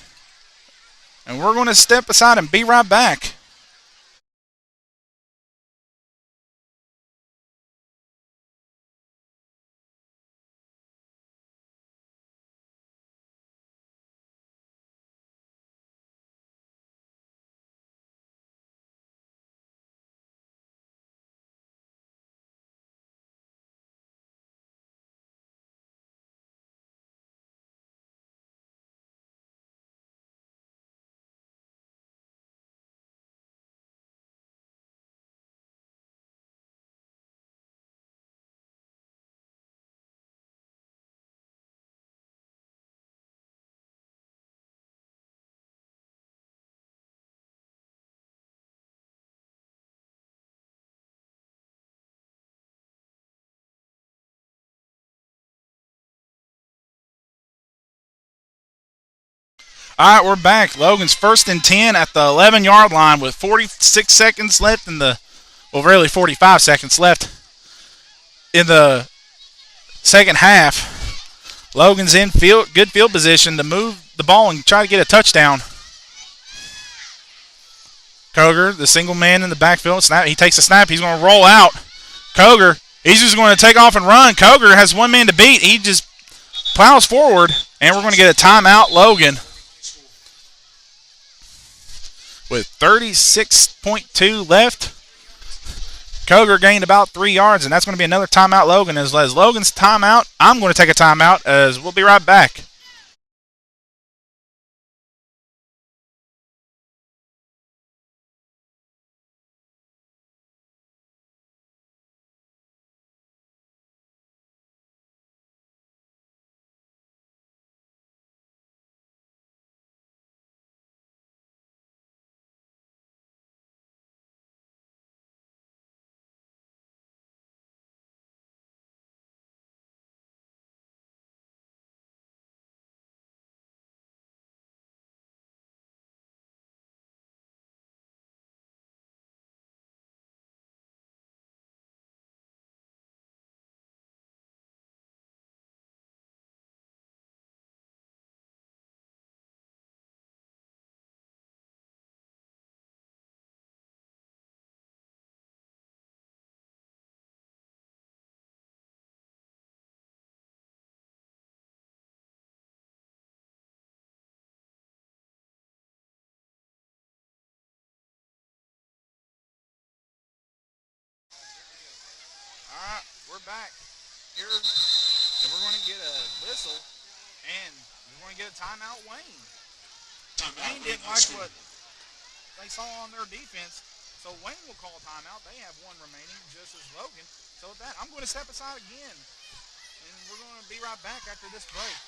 A: And we're going to step aside and be right back. All right, we're back. Logan's first and 10 at the 11-yard line with 46 seconds left in the, well, really 45 seconds left in the second half. Logan's in good field position to move the ball and try to get a touchdown. Koger, the single man in the backfield, snap. He takes a snap. He's going to roll out. Koger, he's just going to take off and run. Koger has one man to beat. He just plows forward, and we're going to get a timeout, Logan. With 36.2 left, Koger gained about 3 yards, and that's going to be another timeout, Logan. As Logan's timeout, I'm going to take a timeout, as we'll be right back. we're back here, and we're going to get a whistle, and we're going to get a timeout, Wayne.
B: Timeout.
A: Wayne didn't like what they saw on their defense, so Wayne will call timeout. They have one remaining, just as Logan. So with that, I'm going to step aside again, and we're going to be right back after this break.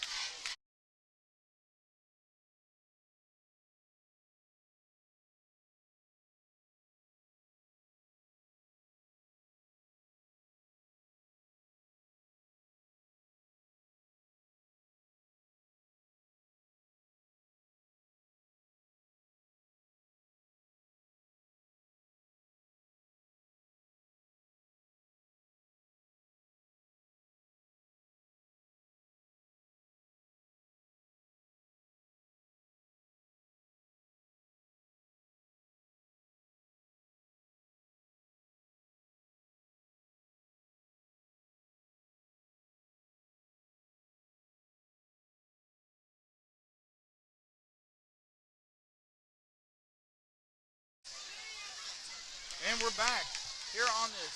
A: And we're back here on this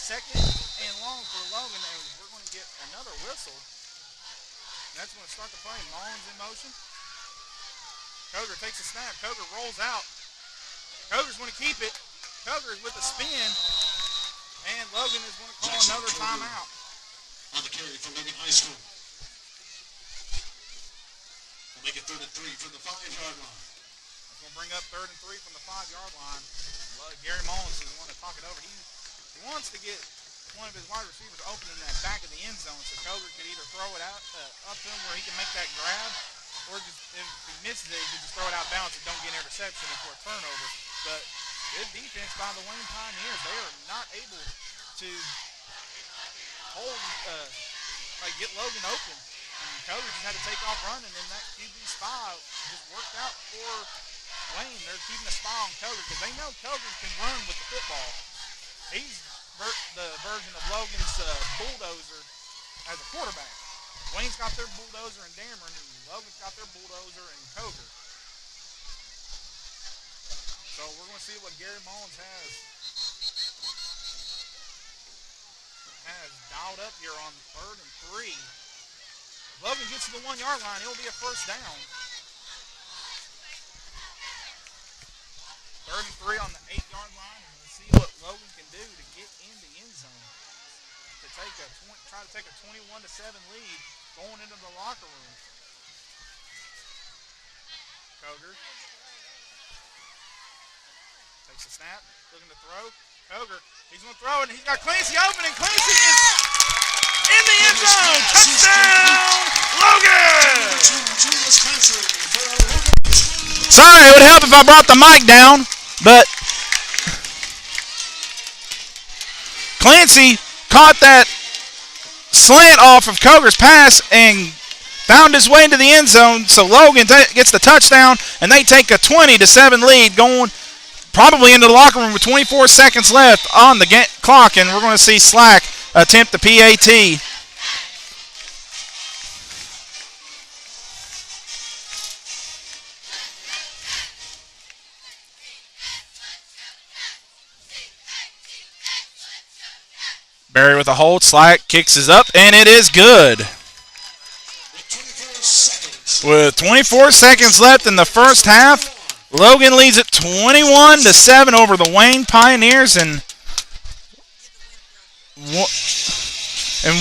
A: second and long for Logan, and we're going to get another whistle. And that's going to start the play. Mullins in motion. Koger takes a snap. Koger rolls out. Koger's going to keep it. Koger with a spin, and Logan is going to call another timeout.
B: On the carry for Logan High School. We'll make it 3rd and 3 from the 5-yard line.
A: That's going to bring up 3rd and 3 from the 5-yard line. Gary Mullins is the one to talk it over. He wants to get one of his wide receivers open in that back of the end zone, so Koger could either throw it out up to him where he can make that grab, or just, if he misses it, he can just throw it out bounds and don't get an interception for a turnover. But good defense by the Wayne Pioneers. They are not able to hold, get Logan open. And Koger just had to take off running, and that QB spy just worked out for Wayne. They're keeping a spy on Koger because they know Koger can run with the football. He's the version of Logan's bulldozer as a quarterback. Wayne's got their bulldozer in Dameron, and Logan's got their bulldozer in Koger. So we're going to see what Gary Mullins has dialed up here on 3rd and 3. If Logan gets to the 1-yard line, it'll be a first down. 3rd and 3 on the 8-yard line, and we'll see what Logan can do to get in the end zone to try to take a 21-7 lead going into the locker room. Koger takes a snap, looking to throw. Koger, he's going to throw it, and he's got Clancy open, and Clancy is in the end zone. Touchdown, Logan!
C: Sorry, it would help if I brought the mic down, but Clancy caught that slant off of Koger's pass and found his way into the end zone, so Logan gets the touchdown, and they take a 20-7 lead going probably into the locker room with 24 seconds left on the clock, and we're going to see Slack attempt the PAT. Barry with a hold. Slack kicks his up, and it is good. With 24 seconds left in the first half, Logan leads it 21-7 over the Wayne Pioneers, and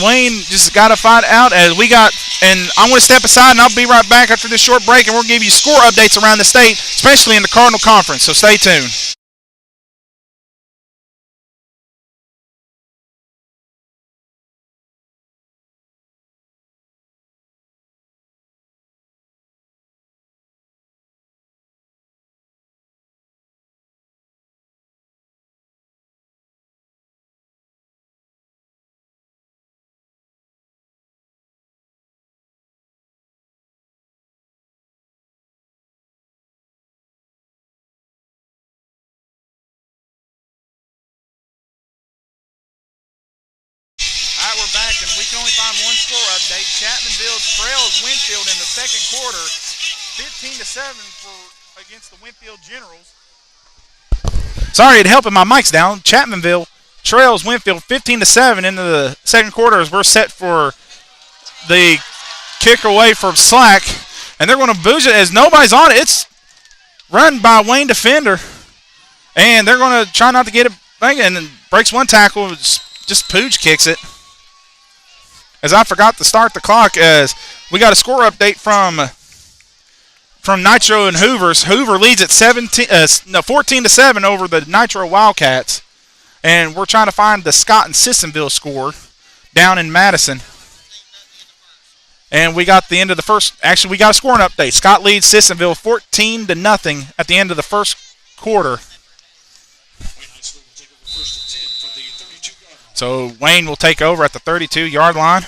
C: Wayne just got to find out as we got. And I'm going to step aside, and I'll be right back after this short break, and we'll give you score updates around the state, especially in the Cardinal Conference. So stay tuned.
A: We're back, and we can only find one score update. Chapmanville trails Winfield in the second quarter, 15-7 against the Winfield Generals.
C: Sorry, it'd help if my mic's down. Chapmanville trails Winfield 15-7 into the second quarter as we're set for the kick away from Slack. And they're going to boost it as nobody's on it. It's run by Wayne defender. And they're going to try not to get it back, and then breaks one tackle. Just Pooch kicks it. As I forgot to start the clock, as we got a score update from Nitro and Hoover's. Hoover leads at 14-7 over the Nitro Wildcats. And we're trying to find the Scott and Sissonville score down in Madison. And we got the end of the first. Actually, we got a scoring update. Scott leads Sissonville 14-0 at the end of the first quarter. So Wayne will take over at the 32-yard line.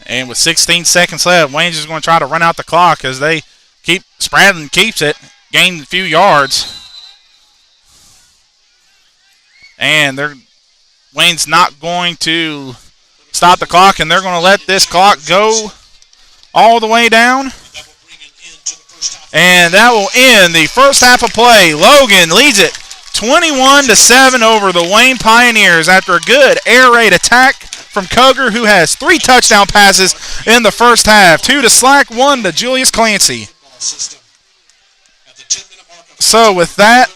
C: And with 16 seconds left, Wayne's just going to try to run out the clock as they keep. Spradlin keeps it, gained a few yards. And Wayne's not going to stop the clock, and they're going to let this clock go all the way down. And that will end the first half of play. Logan leads it 21-7 over the Wayne Pioneers after a good air raid attack from Coger, who has 3 touchdown passes in the first half. 2 to Slack, 1 to Julius Clancy. So with that,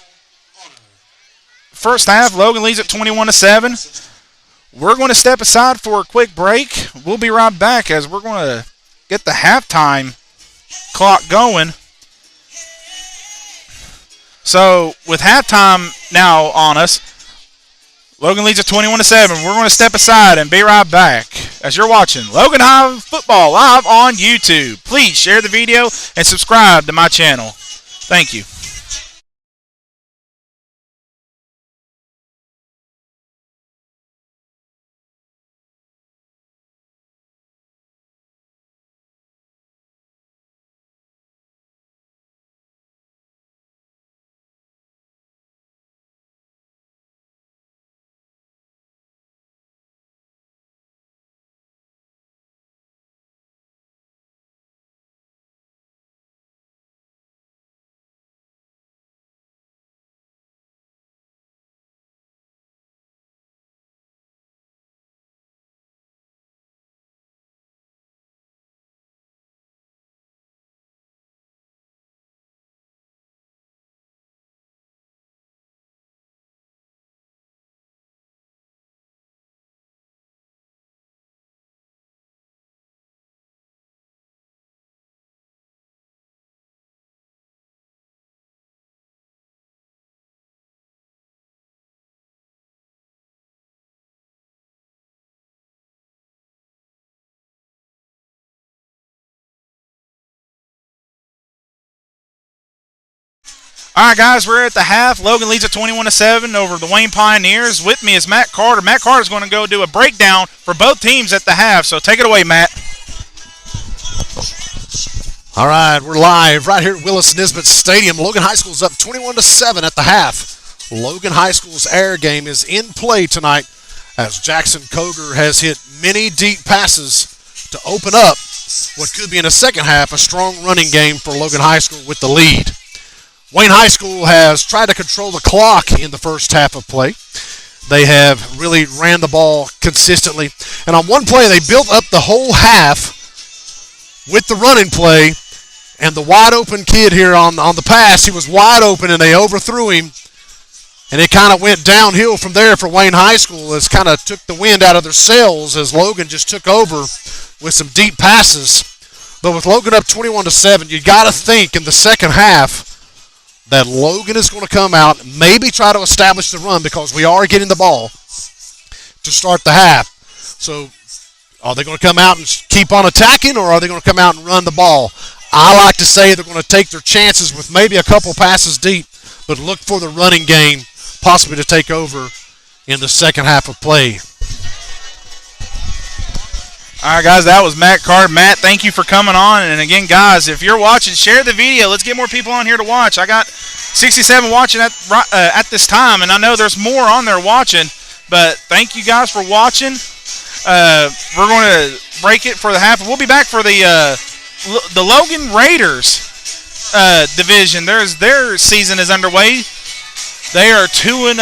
C: first half, Logan leads at 21-7. We're going to step aside for a quick break. We'll be right back as we're going to get the halftime clock going. So with halftime now on us, Logan leads at 21-7. We're going to step aside and be right back as you're watching Logan High Football live on YouTube. Please share the video and subscribe to my channel. Thank you. All right, guys, we're at the half. Logan leads at 21-7 over the Wayne Pioneers. With me is Matt Carter. Matt Carter's going to go do a breakdown for both teams at the half. So take it away, Matt.
B: All right, we're live right here at Willis-Nisbet Stadium. Logan High School's up 21-7 at the half. Logan High School's air game is in play tonight as Jackson Coger has hit many deep passes to open up what could be in the second half a strong running game for Logan High School with the lead. Wayne High School has tried to control the clock in the first half of play. They have really ran the ball consistently. And on one play, they built up the whole half with the running play. And the wide open kid here on the pass, he was wide open and they overthrew him. And it kind of went downhill from there for Wayne High School. It's kind of took the wind out of their sails as Logan just took over with some deep passes. But with Logan up 21-7, you got to think in the second half that Logan is going to come out, maybe try to establish the run because we are getting the ball to start the half. So are they going to come out and keep on attacking, or are they going to come out and run the ball? I like to say they're going to take their chances with maybe a couple passes deep, but look for the running game possibly to take over in the second half of play.
C: All right, guys, that was Matt Carter. Matt, thank you for coming on. And again, guys, if you're watching, share the video. Let's get more people on here to watch. I got 67 watching at this time, and I know there's more on there watching. But thank you guys for watching. We're going to break it for the half. We'll be back for the Logan Raiders division. Their season is underway. They are 2-0.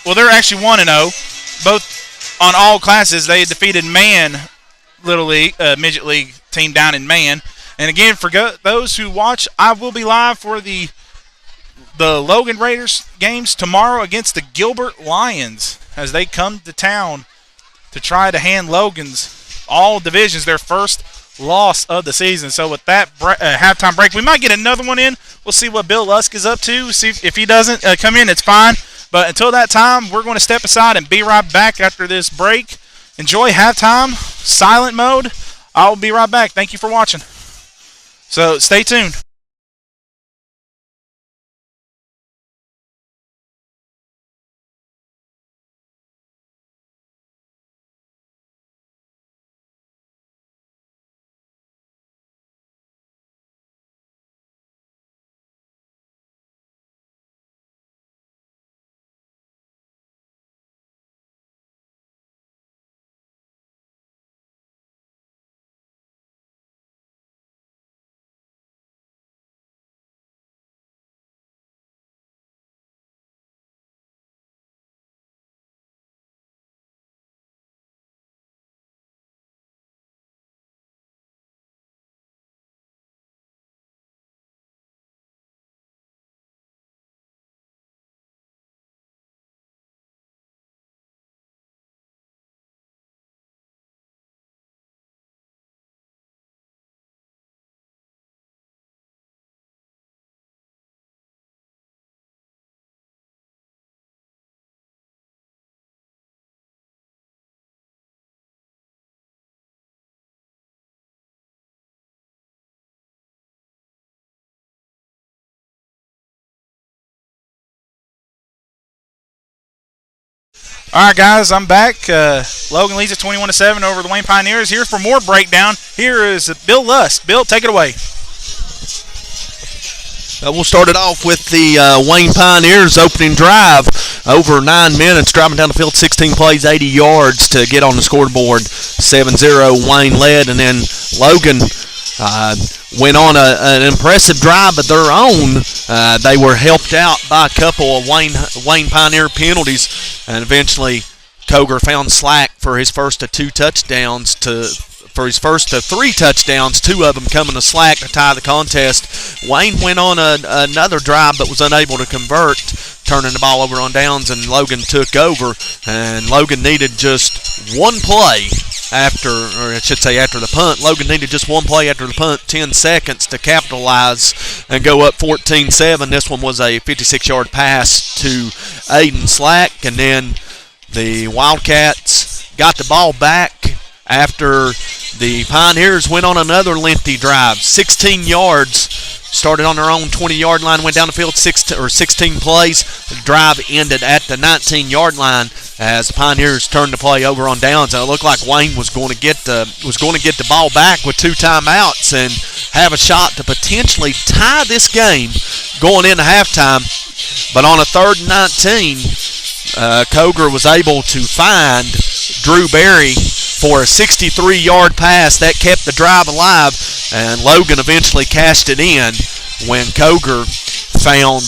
C: Well, they're actually 1-0. Both on all classes, they defeated Man Little League, Midget League team down in Man. And again, for those who watch, I will be live for the Logan Raiders games tomorrow against the Gilbert Lions as they come to town to try to hand Logan's all divisions their first loss of the season. So with that halftime break, we might get another one in. We'll see what Bill Lusk is up to. See if he doesn't come in, it's fine. But until that time, we're going to step aside and be right back after this break. Enjoy halftime, silent mode. I'll be right back. Thank you for watching. So stay tuned. All right, guys, I'm back. Logan leads at 21-7 over the Wayne Pioneers. Here for more breakdown. Here is Bill Lusk. Bill, take it away.
D: We'll start it off with the Wayne Pioneers opening drive. Over 9 minutes, driving down the field, 16 plays, 80 yards to get on the scoreboard. 7-0, Wayne led, and then Logan went on an impressive drive of their own. They were helped out by a couple of Wayne Pioneer penalties, and eventually Coger found slack for his first of 3 touchdowns, 2 of them coming to slack to tie the contest. Wayne went on another drive but was unable to convert, turning the ball over on downs, and Logan took over. And Logan needed just one play after the punt. Logan needed just one play after the punt, 10 seconds to capitalize and go up 14-7. This one was a 56-yard pass to Aiden Slack, and then the Wildcats got the ball back after the Pioneers went on another lengthy drive, 16 yards. Started on their own 20-yard line, went down the field 16 plays. The drive ended at the 19-yard line as the Pioneers turned the play over on downs, and it looked like Wayne was going to get the ball back with 2 timeouts and have a shot to potentially tie this game going into halftime. But on a 3rd and 19, Coger was able to find Drew Berry for a 63-yard pass that kept the drive alive, and Logan eventually cashed it in when Coger found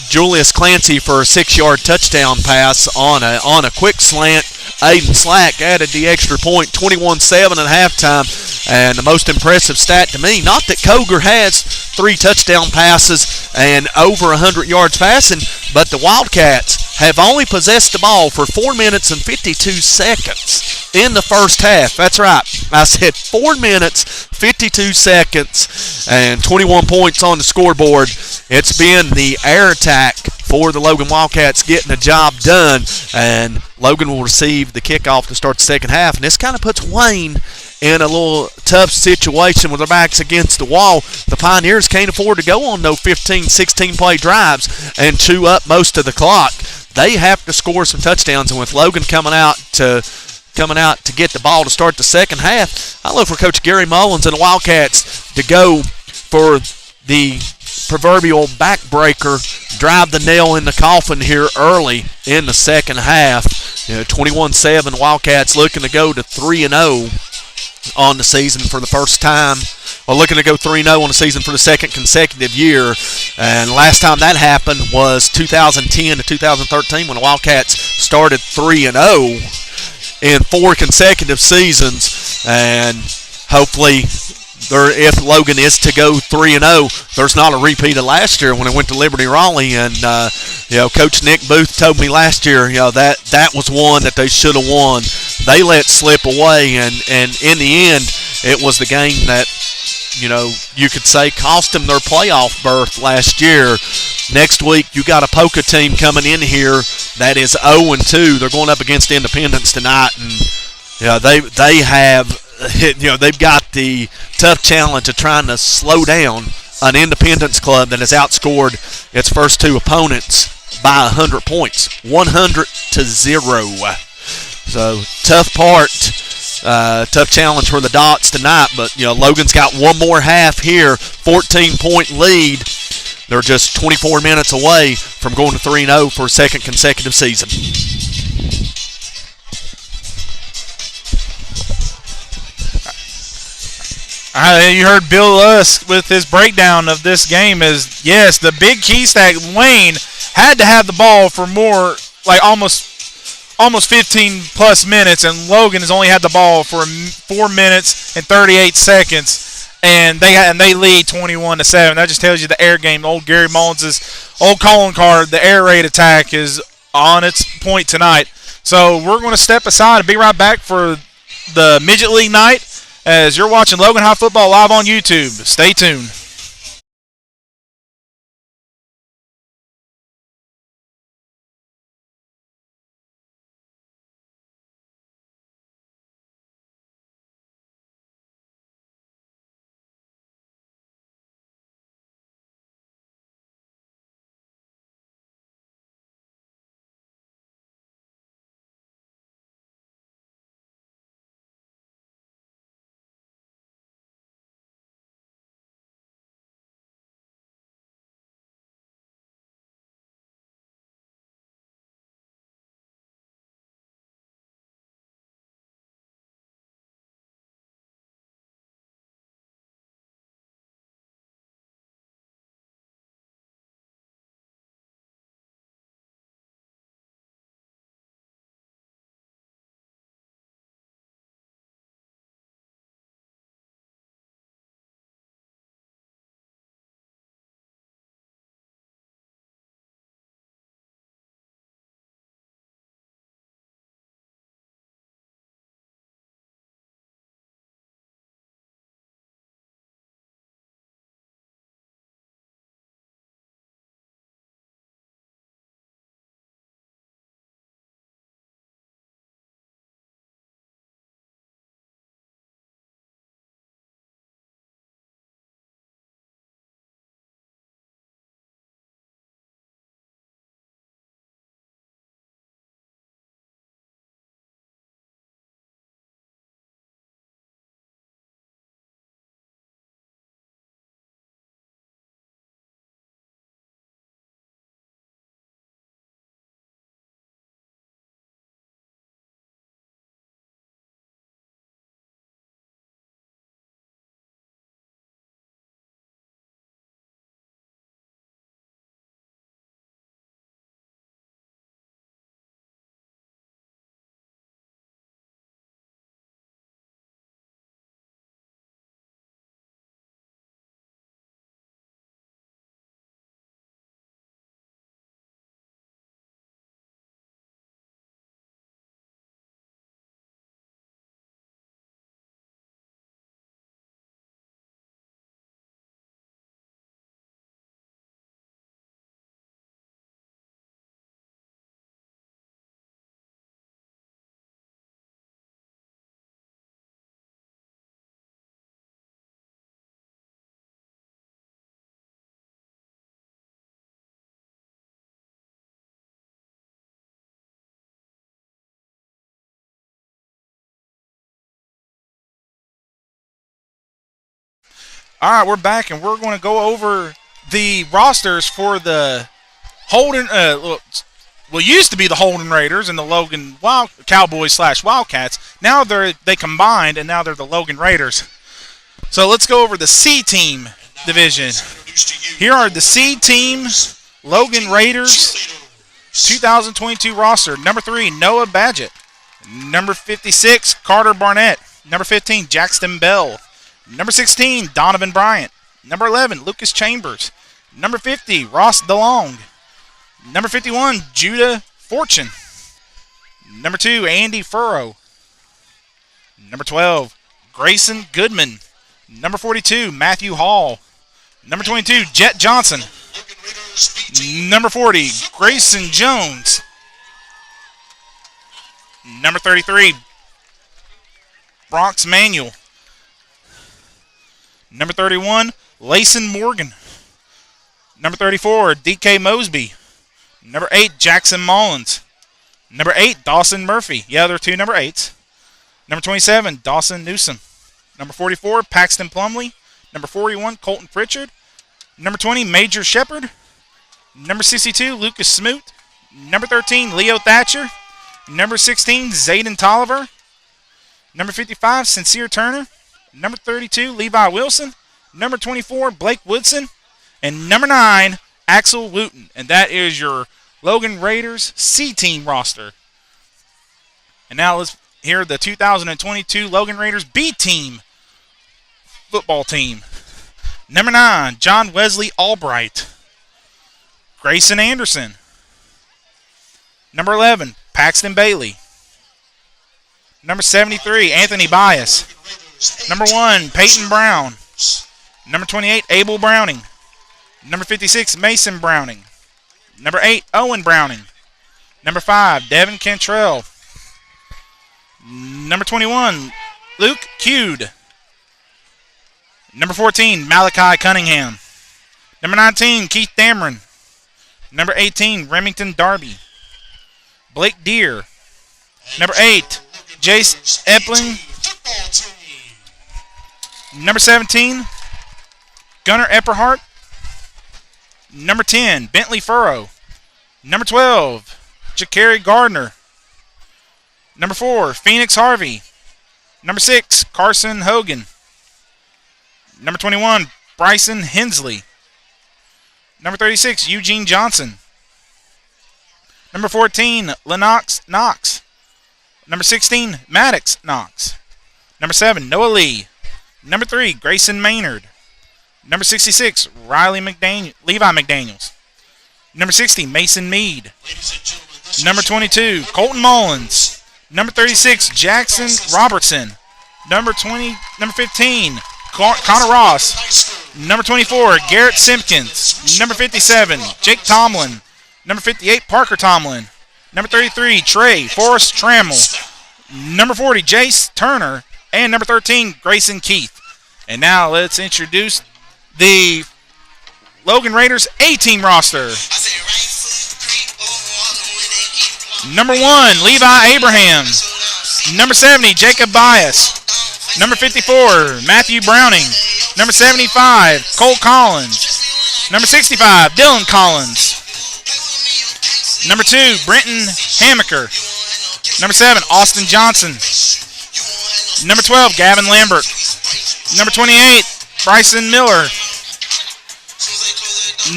D: Julius Clancy for a 6-yard touchdown pass on a quick slant. Aiden Slack added the extra point, 21-7 at halftime. And the most impressive stat to me, not that Coger has 3 touchdown passes and over 100 yards passing, but the Wildcats have only possessed the ball for 4 minutes and 52 seconds in the first half. That's right. I said 4 minutes, 52 seconds, and 21 points on the scoreboard. It's been the air attack for the Logan Wildcats getting the job done, and Logan will receive the kickoff to start the second half. And this kind of puts Wayne in a little tough situation with their backs against the wall. The Pioneers can't afford to go on no 15, 16-play drives and chew up most of the clock. They have to score some touchdowns, and with Logan coming out to get the ball to start the second half, I look for Coach Gary Mullins and the Wildcats to go for the proverbial backbreaker, drive the nail in the coffin here early in the second half. 21-7, Wildcats looking to go to 3-0 on the season for the first time are looking to go 3-0 on the season for the second consecutive year. And last time that happened was 2010 to 2013 when the Wildcats started 3-0 in 4 consecutive seasons. And hopefully, if Logan is to go 3-0, there's not a repeat of last year when it went to Liberty Raleigh. And Coach Nick Booth told me last year, that was one that they should have won. They let slip away, and in the end, it was the game that you could say cost them their playoff berth last year. Next week, you got a Polka team coming in here that is 0-2. They're going up against Independence tonight, and they have. They've got the tough challenge of trying to slow down an Independence club that has outscored its first 2 opponents by 100 points, 100-0. So tough challenge for the Dots tonight. But Logan's got one more half here, 14-point lead. They're just 24 minutes away from going to 3-0 for a second consecutive season.
C: You heard Bill Lusk with his breakdown of this game. Is yes, the big key stack Wayne had to have the ball for more, like almost 15 plus minutes, and Logan has only had the ball for 4 minutes and 38 seconds, and they lead 21-7. That just tells you the air game. Old Gary Mullins' old calling card, the air raid attack, is on its point tonight. So we're going to step aside and be right back for the Midget League night. As you're watching Logan High Football live on YouTube. Stay tuned. All right, we're back, and we're going to go over the rosters for the Holden. Used to be the Holden Raiders and the Logan Cowboys / Wildcats. Now they combined, and now they're the Logan Raiders. So let's go over the C team division. Here are the C team Logan Raiders 2022 roster. Number 3, Noah Badgett. Number 56, Carter Barnett. Number 15, Jackson Bell. Number 16, Donovan Bryant. Number 11, Lucas Chambers. Number 50, Ross DeLong. Number 51, Judah Fortune. Number 2, Andy Furrow. Number 12, Grayson Goodman. Number 42, Matthew Hall. Number 22, Jet Johnson. Number 40, Grayson Jones. Number 33, Bronx Manuel. Number 31, Layson Morgan. Number 34, DK Mosby. Number 8, Jackson Mullins. Number 8, Dawson Murphy. Yeah, there are 2 number 8s. Number 27, Dawson Newsom. Number 44, Paxton Plumley. Number 41, Colton Pritchard. Number 20, Major Shepard. Number 62, Lucas Smoot. Number 13, Leo Thatcher. Number 16, Zayden Tolliver. Number 55, Sincere Turner. Number 32, Levi Wilson. Number 24, Blake Woodson. And number 9, Axel Wooten. And that is your Logan Raiders C team roster. And now let's hear the 2022 Logan Raiders B team football team. Number 9, John Wesley Albright. Grayson Anderson. Number 11, Paxton Bailey. Number 73, Anthony Bias. Number 1, Peyton Brown. Number 28, Abel Browning. Number 56, Mason Browning. Number 8, Owen Browning. Number 5, Devin Cantrell. Number 21, Luke Cude. Number 14, Malachi Cunningham. Number 19, Keith Dameron. Number 18, Remington Darby. Blake Deere. Number 8, Jace Epling. Number 17, Gunnar Epperhart. Number 10, Bentley Furrow. Number 12, Jakari Gardner. Number 4, Phoenix Harvey. Number 6, Carson Hogan. Number 21, Bryson Hensley. Number 36, Eugene Johnson. Number 14, Lennox Knox. Number 16, Maddox Knox. Number 7, Noah Lee. Number 3, Grayson Maynard. Number 66, Levi McDaniels. Number 60, Mason Mead. Number 22, Colton Mullins. Number 36, Jackson Robertson. Number 15, Connor Ross. Number 24, Garrett Simpkins. Number 57, Jake Tomlin. Number 58, Parker Tomlin. Number 33, Trey Forrest Trammell. Number 40, Jace Turner. And number 13, Grayson Keith. And now let's introduce the Logan Raiders A-team roster. Number 1, Levi Abraham. Number 70, Jacob Bias. Number 54, Matthew Browning. Number 75, Cole Collins. Number 65, Dylan Collins. Number 2, Brenton Hamaker. Number 7, Austin Johnson. Number 12, Gavin Lambert. Number 28, Bryson Miller.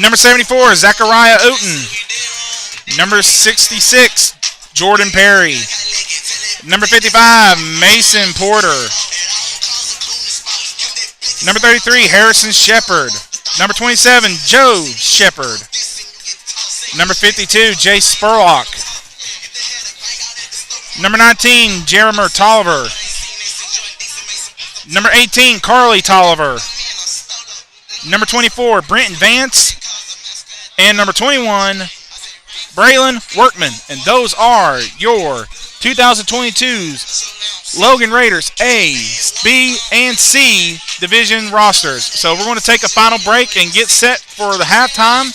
C: Number 74, Zachariah Ooten. Number 66, Jordan Perry. Number 55, Mason Porter. Number 33, Harrison Shepard. Number 27, Joe Shepard. Number 52, Jace Spurlock. Number 19, Jeremiah Tolliver. Number 18, Carly Tolliver. Number 24, Brenton Vance. And number 21, Braylon Workman. And those are your 2022's Logan Raiders A, B, and C division rosters. So we're going to take a final break and get set for the halftime.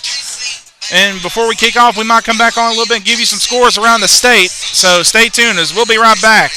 C: And before we kick off, we might come back on a little bit and give you some scores around the state. So stay tuned as we'll be right back.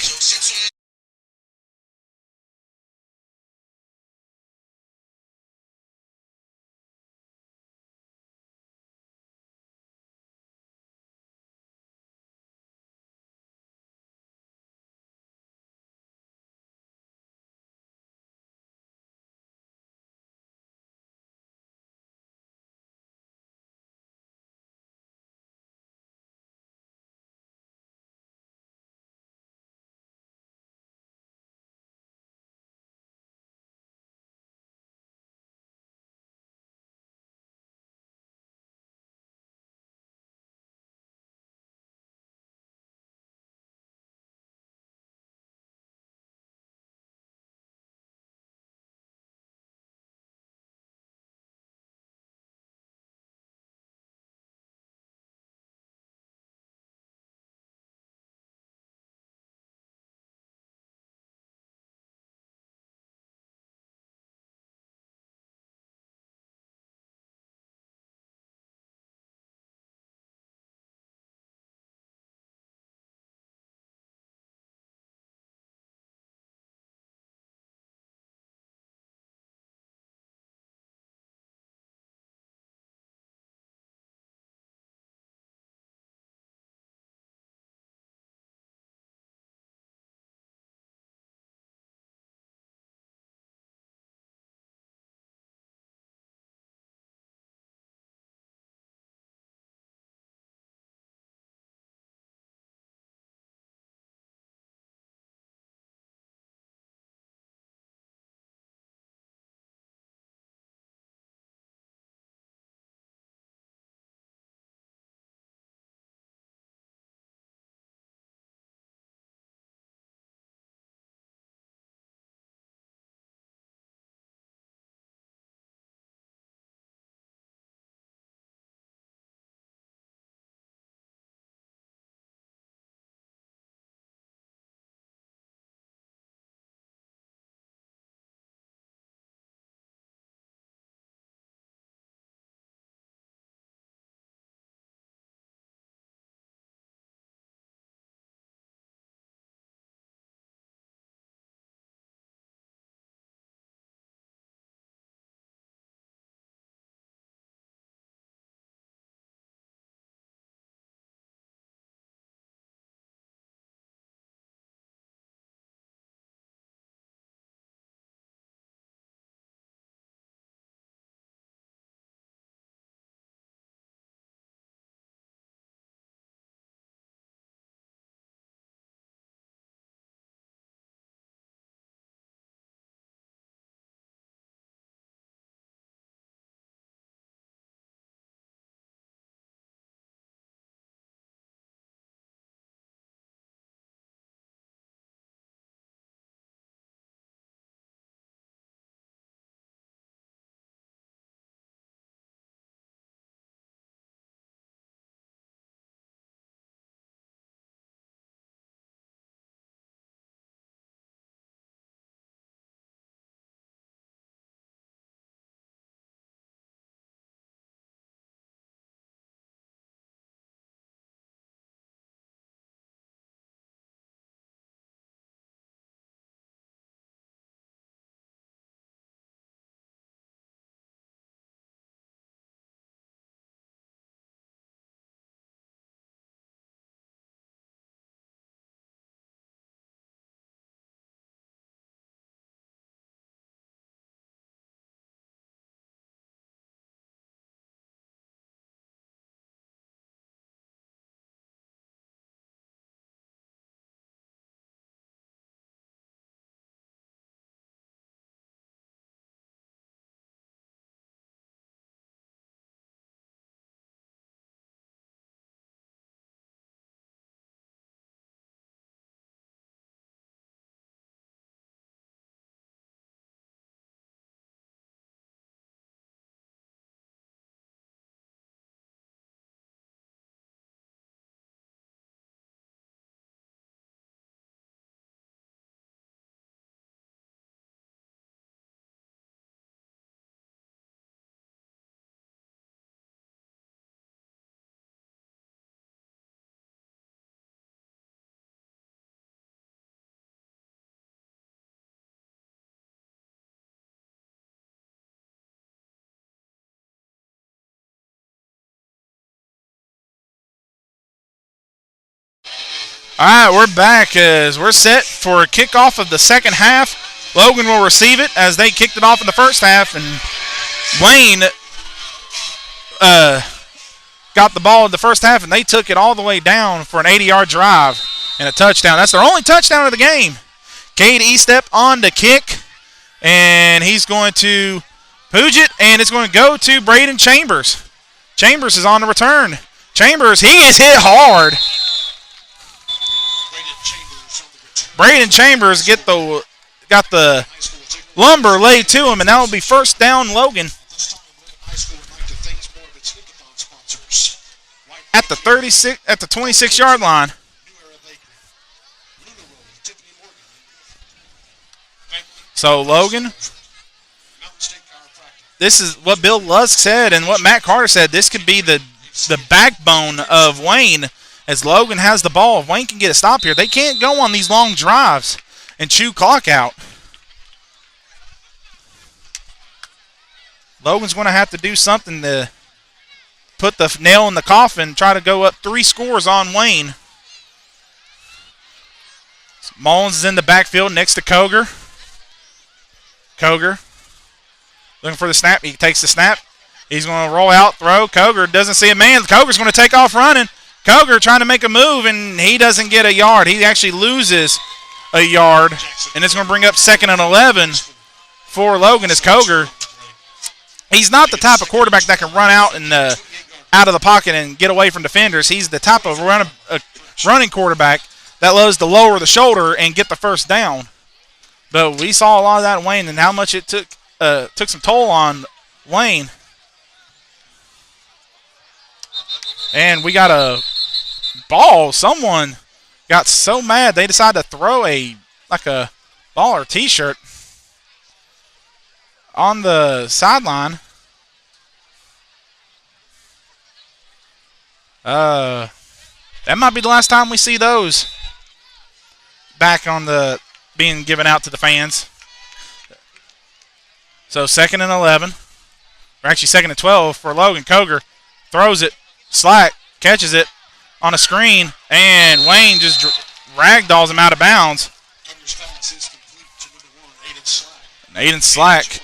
C: All right, we're back as we're set for a kickoff of the second half. Logan will receive it as they kicked it off in the first half, and Wayne got the ball in the first half, and they took it all the way down for an 80-yard drive and a touchdown. That's their only touchdown of the game. Cade Estep on to kick, and he's going to pooge it, and it's going to go to Braden Chambers. Chambers is on the return. Chambers, he is hit hard. Braden Chambers got the lumber laid to him, and that will be first down Logan. At the 26-yard line. So Logan, this is what Bill Lusk said and what Matt Carter said. This could be the backbone of Wayne as Logan has the ball. If Wayne can get a stop here, they can't go on these long drives and chew clock out. Logan's going to have to do something to put the nail in the coffin, try to go up 3 scores on Wayne. Mullins is in the backfield next to Koger. Koger looking for the snap. He takes the snap. He's going to roll out, throw. Koger doesn't see a man. Koger's going to take off running. Koger trying to make a move, and he doesn't get a yard. He actually loses a yard, and it's going to bring up 2nd and 11 for Logan as Koger. He's not the type of quarterback that can run out and out of the pocket and get away from defenders. He's the type of running quarterback that loves to lower the shoulder and get the first down. But we saw a lot of that in Wayne and how much it took some toll on Wayne. And we got a ball. Someone got so mad they decided to throw a ball or T-shirt on the sideline. That might be the last time we see those back on the being given out to the fans. So 2nd and 11. Or actually 2nd and 12 for Logan. Koger throws it. Slack catches it on a screen. And Wayne just ragdolls him out of bounds. And Aiden Slack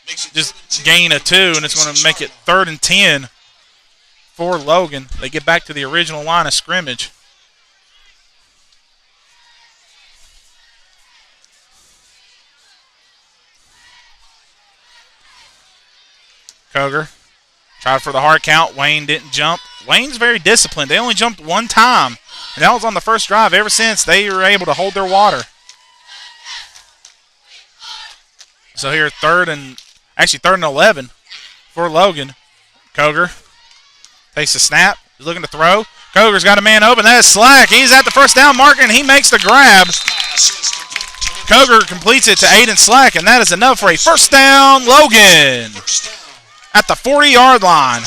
C: just gain a 2, and it's going to make it 3rd and 10 for Logan. They get back to the original line of scrimmage. Koger tried for the hard count. Wayne didn't jump. Wayne's very disciplined. They only jumped 1 time, and that was on the first drive. Ever since, they were able to hold their water. So here, 3rd and 11 for Logan. Koger takes the snap. He's looking to throw. Koger's got a man open. That is Slack. He's at the first down marker, and he makes the grab. Koger completes it to Aiden Slack, and that is enough for a first down, Logan, at the 40-yard line.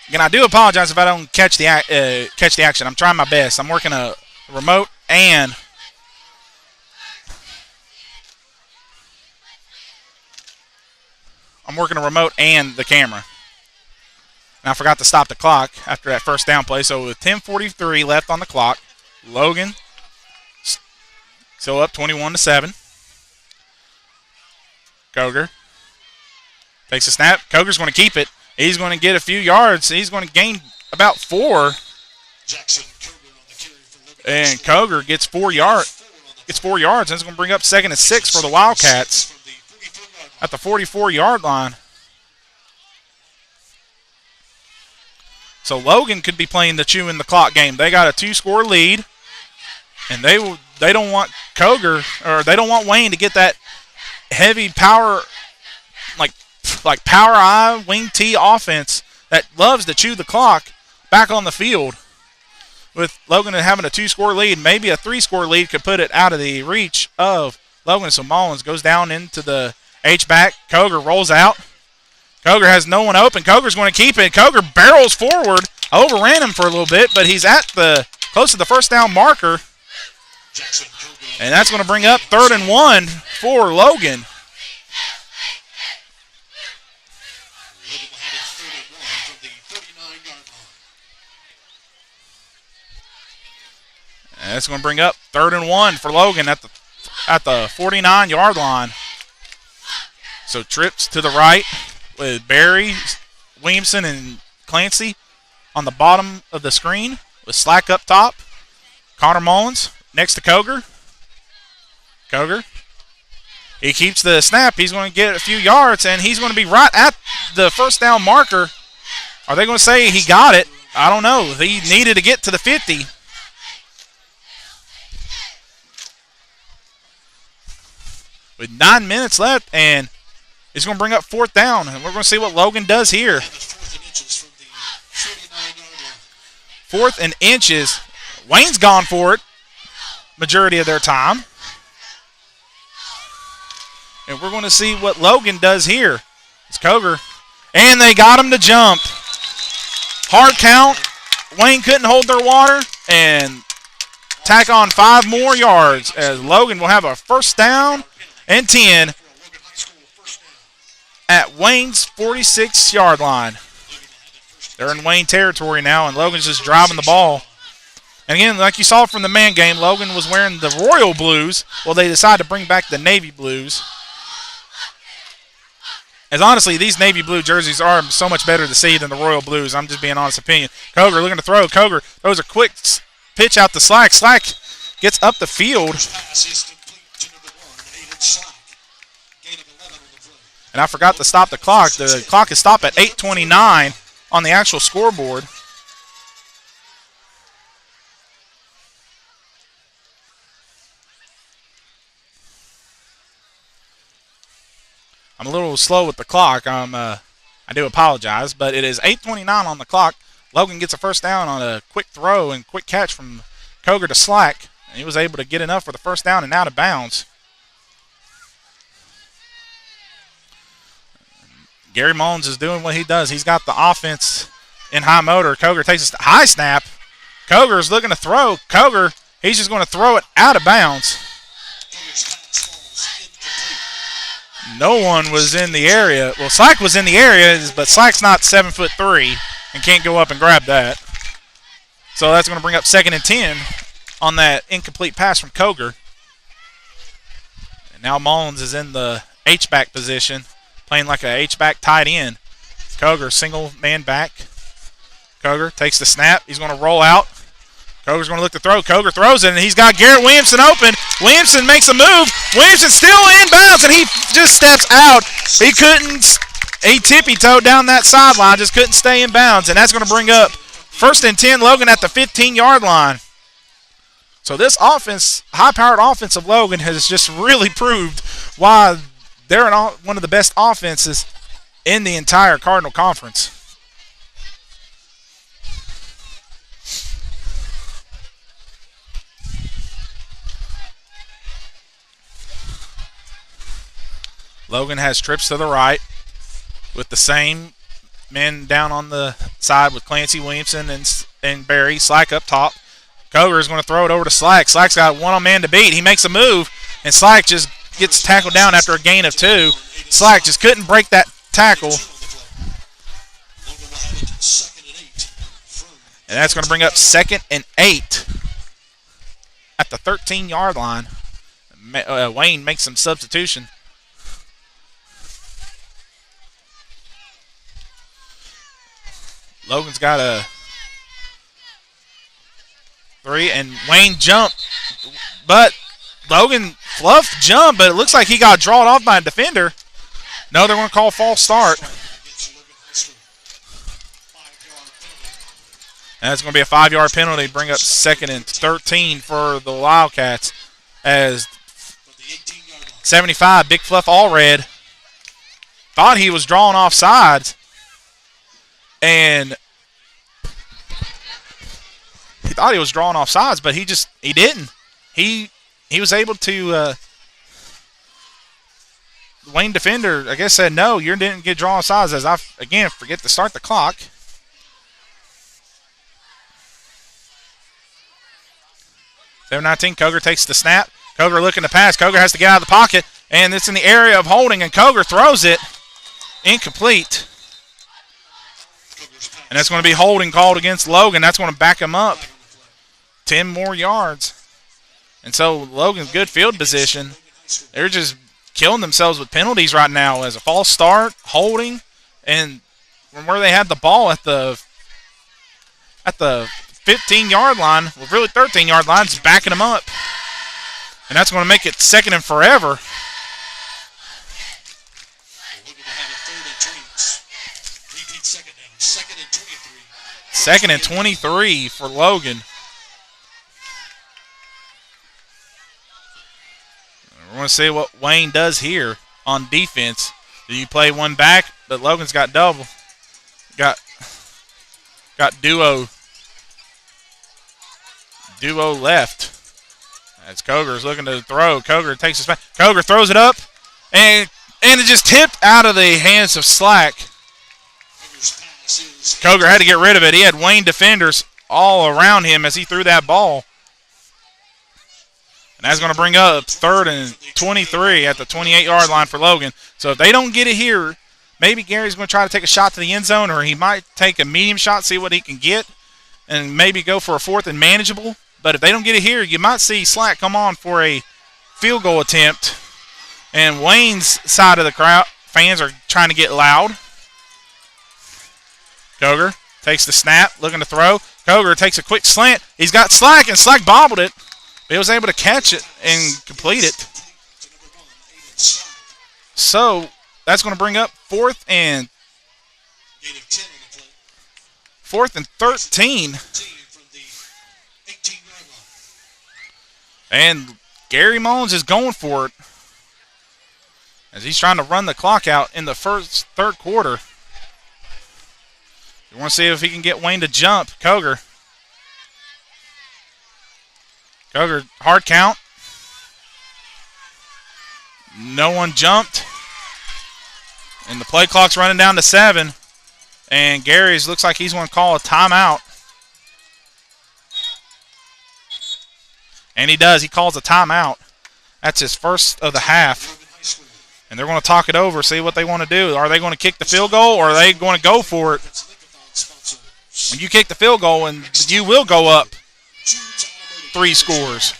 C: Again, I do apologize if I don't catch the action. I'm trying my best. I'm working a remote and the camera. And I forgot to stop the clock after that first down play. So with 10:43 left on the clock, Logan still up 21-7. Koger takes a snap. Koger's going to keep it. He's going to get a few yards. He's going to gain about 4. And Koger gets 4 yards. And it's going to bring up 2nd and 6 for the Wildcats at the 44-yard line. So Logan could be playing the chewing the clock game. They got a 2-score lead, and they don't want Koger, or they don't want Wayne to get that heavy power, like power I wing T offense that loves to chew the clock back on the field. With Logan having a 2-score lead, maybe a 3-score lead could put it out of the reach of Logan. So Mullins goes down into the H-back. Koger rolls out. Koger has no one open. Koger's going to keep it. Koger barrels forward. Overran him for a little bit, but he's at the close to the first down marker. And that's going to bring up 3rd and 1 for Logan.
A: And that's going to bring up 3rd and 1 for Logan at the 49-yard line. So trips to the right with Barry, Williamson, and Clancy on the bottom of the screen with Slack up top. Connor Mullins next to Koger. Koger. He keeps the snap. He's going to get a few yards, and he's going to be right at the first down marker. Are they going to say he got it? I don't know. He needed to get to the 50. With 9 minutes left, and it's going to bring up 4th down, and we're going to see what Logan does here. 4th and inches. Wayne's gone for it majority of their time. And we're going to see what Logan does here. It's Koger. And they got him to jump. Hard count. Wayne couldn't hold their water. And tack on 5 more yards as Logan will have a 1st down and 10 at Wayne's 46-yard line. They're in Wayne territory now, and Logan's just driving the ball. And again, like you saw from the man game, Logan was wearing the royal blues. Well, they decided to bring back the navy blues. As honestly, these navy blue jerseys are so much better to see than the royal blues. I'm just being honest opinion. Koger looking to throw. Koger throws a quick pitch out to Slack. Slack gets up the field. And I forgot to stop the clock. The clock is stopped at 8:29 on the actual scoreboard. I'm a little slow with the clock. I do apologize, but it is 8:29 on the clock. Logan gets a 1st down on a quick throw and quick catch from Koger to Slack. And he was able to get enough for the 1st down and out of bounds. Gary Mullins is doing what he does. He's got the offense in high motor. Koger takes a high snap. Koger is looking to throw. Koger, he's just going to throw it out of bounds. No one was in the area. Well, Slack was in the area, but Slack's not 7'3" and can't go up and grab that. So that's going to bring up 2nd and 10 on that incomplete pass from Koger. And now Mullins is in the H-back position, playing like a H-back tight end. Koger, single man back. Koger takes the snap. He's going to roll out. Koger's going to look to throw. Koger throws it, and he's got Garrett Williamson open. Williamson makes a move. Williamson still inbounds, and he just steps out. He tippy-toed down that sideline, just couldn't stay in bounds, and that's going to bring up 1st and 10, Logan at the 15-yard line. So this offense, high-powered offense of Logan has just really proved why they're one of the best offenses in the entire Cardinal Conference. Logan has trips to the right with the same men down on the side with Clancy, Williamson, and Barry. Slack up top. Koger is going to throw it over to Slack. Slack's got one-on-man to beat. He makes a move, and Slack just gets tackled down after a gain of 2. Slack just couldn't break that tackle. And that's going to bring up 2nd and 8 at the 13-yard line. Wayne makes some substitution. Logan's got a 3, and Wayne jumped, but Logan fluffed jump, but it looks like he got drawn off by a defender. No, they're going to call false start. And that's going to be a 5-yard penalty, bring up 2nd and 13 for the Wildcats as 75, Big Fluff Allred, thought he was drawn off sides. And he thought he was drawing off sides, but he didn't. He was able to. Wayne defender, I guess, said no. You didn't get drawn off sides. As I again forget to start the clock. (7:19). Koger takes the snap. Koger looking to pass. Koger has to get out of the pocket, and it's in the area of holding. And Koger throws it incomplete. And that's going to be holding called against Logan. That's going to back him up 10 more yards.
C: And so Logan's good field position. They're just killing themselves with penalties right now as a false start, holding, and from where they had the ball at the 15-yard line, well, really 13-yard line, is backing them up. And that's going to make it second and forever. Second and 23 for Logan. We're going to see what Wayne does here on defense. Do you play one back? But Logan's got double. Got duo left. As Coger's looking to throw. Coger takes his back. Coger throws it up. And it just tipped out of the hands of Slack. Coger had to get rid of it. He had Wayne defenders all around him as he threw that ball. And that's going to bring up third and 23 at the 28-yard line for Logan. So if they don't get it here, maybe Gary's going to try to take a shot to the end zone, or he might take a medium shot, see what he can get, and maybe go for a fourth and manageable. But if they don't get it here, you might see Slack come on for a field goal attempt. And Wayne's side of the crowd, fans are trying to get loud. Coger takes the snap, looking to throw. Coger takes a quick slant. He's got Slack, and Slack bobbled it. But he was able to catch it and complete it. So that's going to bring up fourth and 13. And Gary Mullins is going for it as he's trying to run the clock out in the third quarter. We want to see if he can get Wayne to jump. Coger, hard count. No one jumped. And the play clock's running down to 7. And Gary's looks like he's going to call a timeout. And he does. He calls a timeout. That's his first of the half. And they're going to talk it over, see what they want to do. Are they going to kick the field goal, or are they going to go for it? When you kick the field goal, and you will go up 3 scores.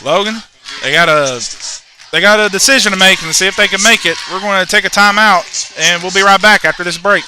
C: Logan, they got a decision to make and see if they can make it. We're going to take a timeout, and we'll be right back after this break.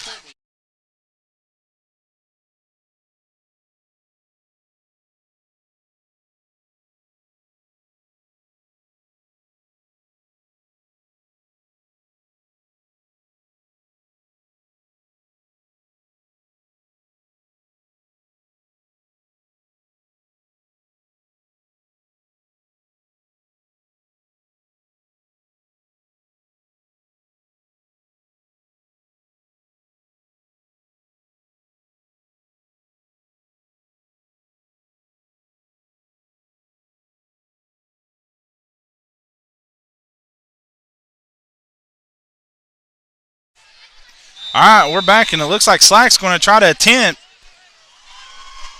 C: All right, we're back, and it looks like Slack's going to try to attempt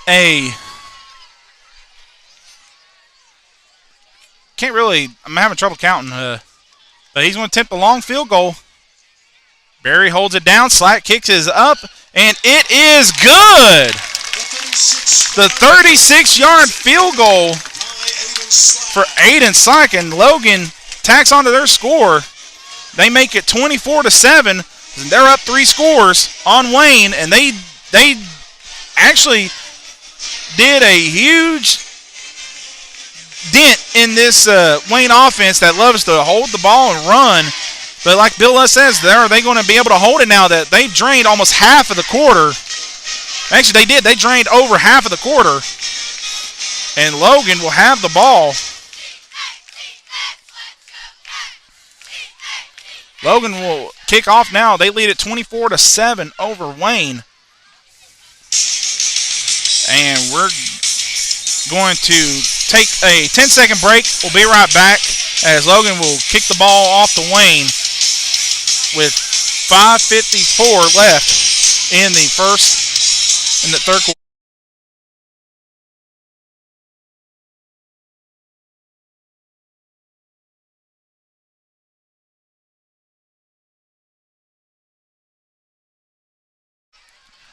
C: I'm having trouble counting, but he's going to attempt a long field goal. Barry holds it down. Slack kicks his up, and it is good. The 36-yard field goal for Aiden Slack, and Logan tacks onto their score. They make it 24-7. They're up 3 scores on Wayne, and they actually did a huge dent in this Wayne offense that loves to hold the ball and run. But like Bill Luss says, are they going to be able to hold it now that they've drained almost half of the quarter? Actually, they did. They drained over half of the quarter. And Logan will have the ball. Logan will kick off now. They lead it 24-7 over Wayne. And we're going to take a 10-second break. We'll be right back as Logan will kick the ball off to Wayne with 5:54 left in the third quarter.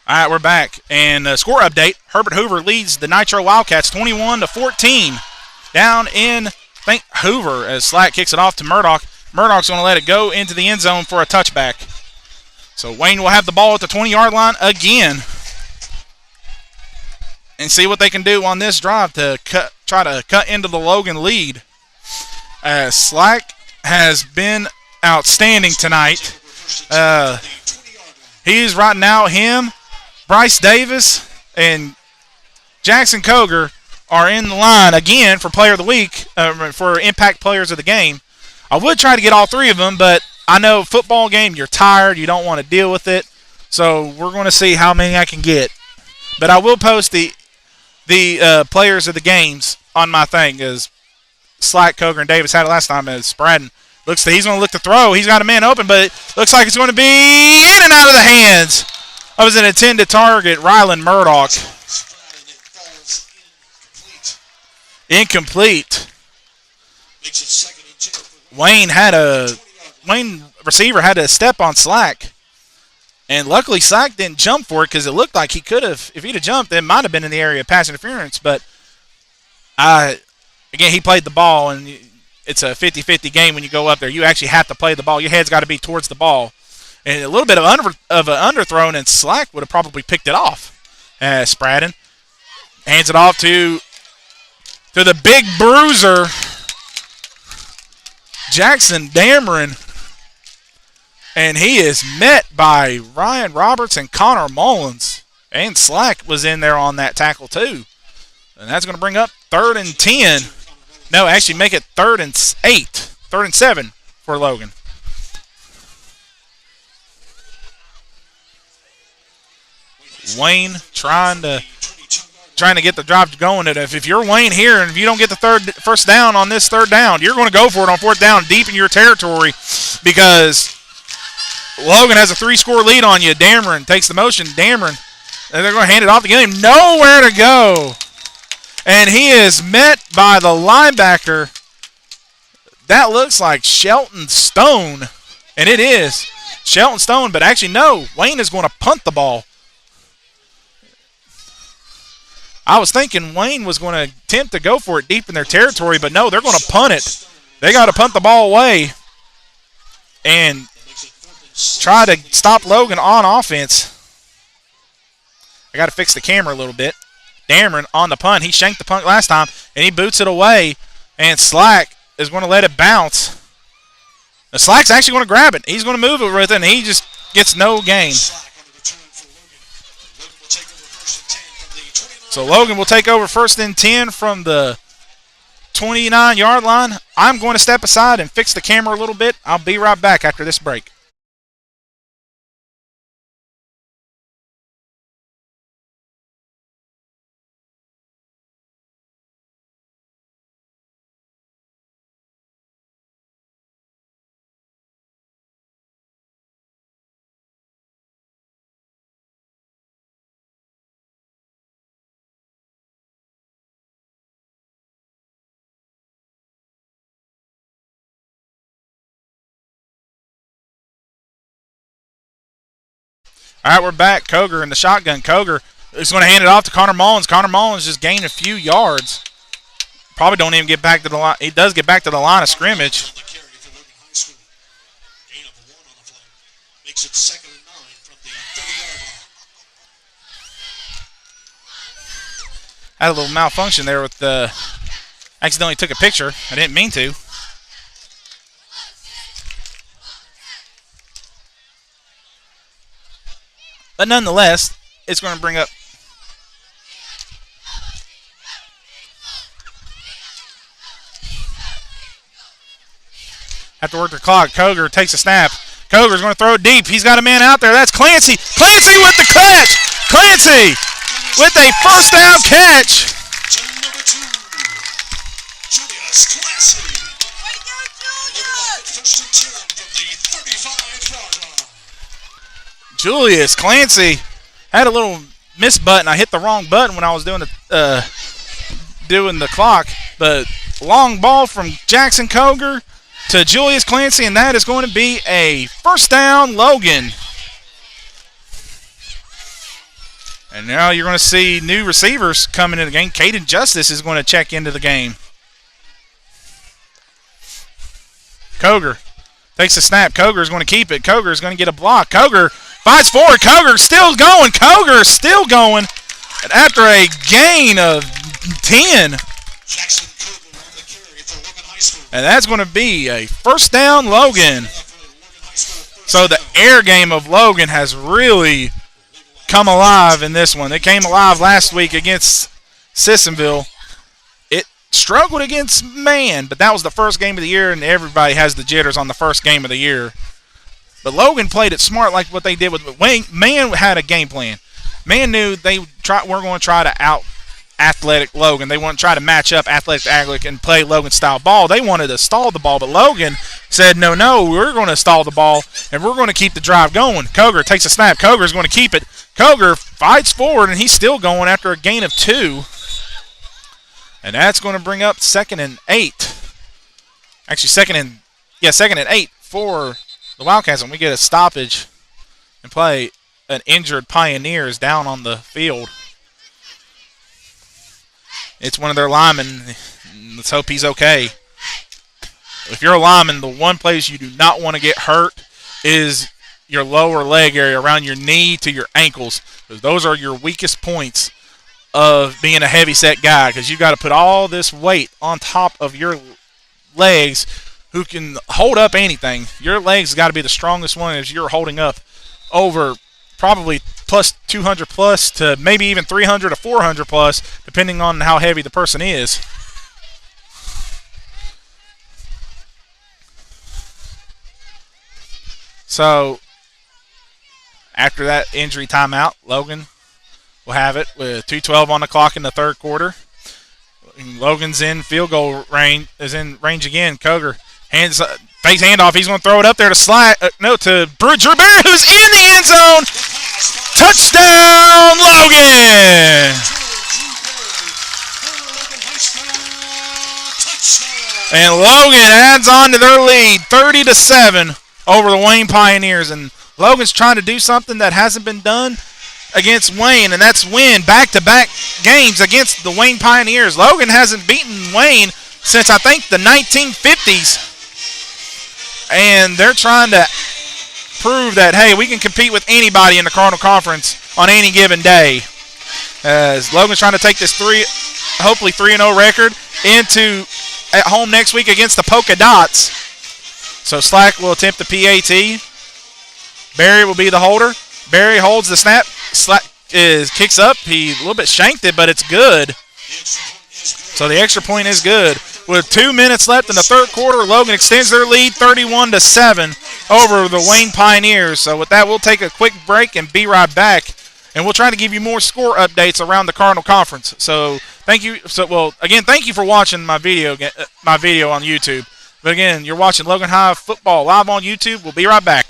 C: All right, we're back. And score update, Herbert Hoover leads the Nitro Wildcats 21-14. Down in, I think, Hoover as Slack kicks it off to Murdoch. Murdoch's going to let it go into the end zone for a touchback. So Wayne will have the ball at the 20-yard line again. And see what they can do on this drive to try to cut into the Logan lead. Slack has been outstanding tonight. He's right now, Bryce Davis, and Jackson Koger are in the line again for Player of the Week, for Impact Players of the Game. I would try to get all three of them, but I know football game, you're tired, you don't want to deal with it. So we're going to see how many I can get. But I will post the Players of the Games on my thing, as Slack, Koger, and Davis had it last time, as Braden looks he's going to look to throw. He's got a man open, but it looks like it's going to be in and out of the hands. That was an intended target, Rylan Murdoch. Incomplete. Wayne receiver had to step on Slack. And luckily Slack didn't jump for it, because it looked like he could have. If he'd have jumped, it might have been in the area of pass interference. But again, he played the ball, and it's a 50-50 game when you go up there. You actually have to play the ball. Your head's got to be towards the ball. And a little bit of an underthrown, and Slack would have probably picked it off. Spraden hands it off to the big bruiser, Jackson Dameron. And he is met by Ryan Roberts and Connor Mullins. And Slack was in there on that tackle too. And that's going to bring up 3rd and 10. No, actually make it 3rd and 8. 3rd and 7 for Logan. Wayne trying to get the drive going. If you're Wayne here and if you don't get the first down on this 3rd down, you're going to go for it on 4th down deep in your territory, because Logan has a 3-score lead on you. Dameron takes the motion. Dameron, and they're going to hand it off to him. Nowhere to go. And he is met by the linebacker. That looks like Shelton Stone. And it is Shelton Stone, but actually no. Wayne is going to punt the ball. I was thinking Wayne was going to attempt to go for it deep in their territory, but no, they're going to punt it. They got to punt the ball away and try to stop Logan on offense. I got to fix the camera a little bit. Dameron on the punt. He shanked the punt last time, and he boots it away, and Slack is going to let it bounce. Now, Slack's actually going to grab it. He's going to move it with it, and he just gets no gain. So Logan will take over 1st and 10 from the 29-yard line. I'm going to step aside and fix the camera a little bit. I'll be right back after this break. All right, we're back. Koger in the shotgun. Koger is going to hand it off to Connor Mullins. Connor Mullins just gained a few yards. Probably don't even get back to the line. He does get back to the line of scrimmage. Had a little malfunction there with the. Accidentally took a picture. I didn't mean to. But nonetheless, it's going to bring up. Have to work the clock. Koger takes a snap. Koger's going to throw it deep. He's got a man out there. That's Clancy. Clancy with the catch. Clancy with a 1st down catch. Julius Clancy had a little miss button. I hit the wrong button when I was doing the clock. But long ball from Jackson Koger to Julius Clancy, and that is going to be a 1st down, Logan. And now you're going to see new receivers coming in the game. Caden Justice is going to check into the game. Koger takes a snap. Koger is going to keep it. Koger is going to get a block. Koger fights forward. Koger still going. Koger still going. And after a gain of 10. And that's going to be a first down, Logan. So the air game of Logan has really come alive in this one. It came alive last week against Sissonville. It struggled against Man, but that was the first game of the year, and everybody has the jitters on the first game of the year. But Logan played it smart like what they did with Wayne. Man had a game plan. Man knew they weren't going to try to out-athletic Logan. They wouldn't try to match up athletic and play Logan-style ball. They wanted to stall the ball, but Logan said, no, we're going to stall the ball, and we're going to keep the drive going. Koger takes a snap. Koger's going to keep it. Koger fights forward, and he's still going after a gain of 2. And that's going to bring up 2nd and 8. Actually, 2nd and 8 for the Wildcats, and we get a stoppage and play. An injured Pioneer is down on the field. It's one of their linemen. Let's hope he's okay. If you're a lineman, the one place you do not want to get hurt is your lower leg area, around your knee to your ankles. Because those are your weakest points of being a heavy-set guy, because you've got to put all this weight on top of your legs who can hold up anything. Your legs got to be the strongest one as you're holding up over probably plus 200 plus to maybe even 300 or 400 plus, depending on how heavy the person is. So after that injury timeout, Logan will have it with 2:12 on the clock in the third quarter. Logan's in field goal range, is in range again. Koger fakes handoff. He's going to throw it up there to Drew Berry, who's in the end zone. Touchdown, Logan! And Logan adds on to their lead, 30-7 over the Wayne Pioneers. And Logan's trying to do something that hasn't been done against Wayne, and that's win back-to-back games against the Wayne Pioneers. Logan hasn't beaten Wayne since, I think, the 1950s. And they're trying to prove that, hey, we can compete with anybody in the Cardinal Conference on any given day. As Logan's trying to take this hopefully 3-0 record into at home next week against the Polka Dots. So Slack will attempt the PAT. Barry will be the holder. Barry holds the snap. Slack kicks up. He a little bit shanked it, but it's good. So the extra point is good. With 2 minutes left in the third quarter, Logan extends their lead 31-7 over the Wayne Pioneers. So with that, we'll take a quick break and be right back. And we'll try to give you more score updates around the Cardinal Conference. So thank you. Again, thank you for watching my video on YouTube. But again, you're watching Logan High Football live on YouTube. We'll be right back.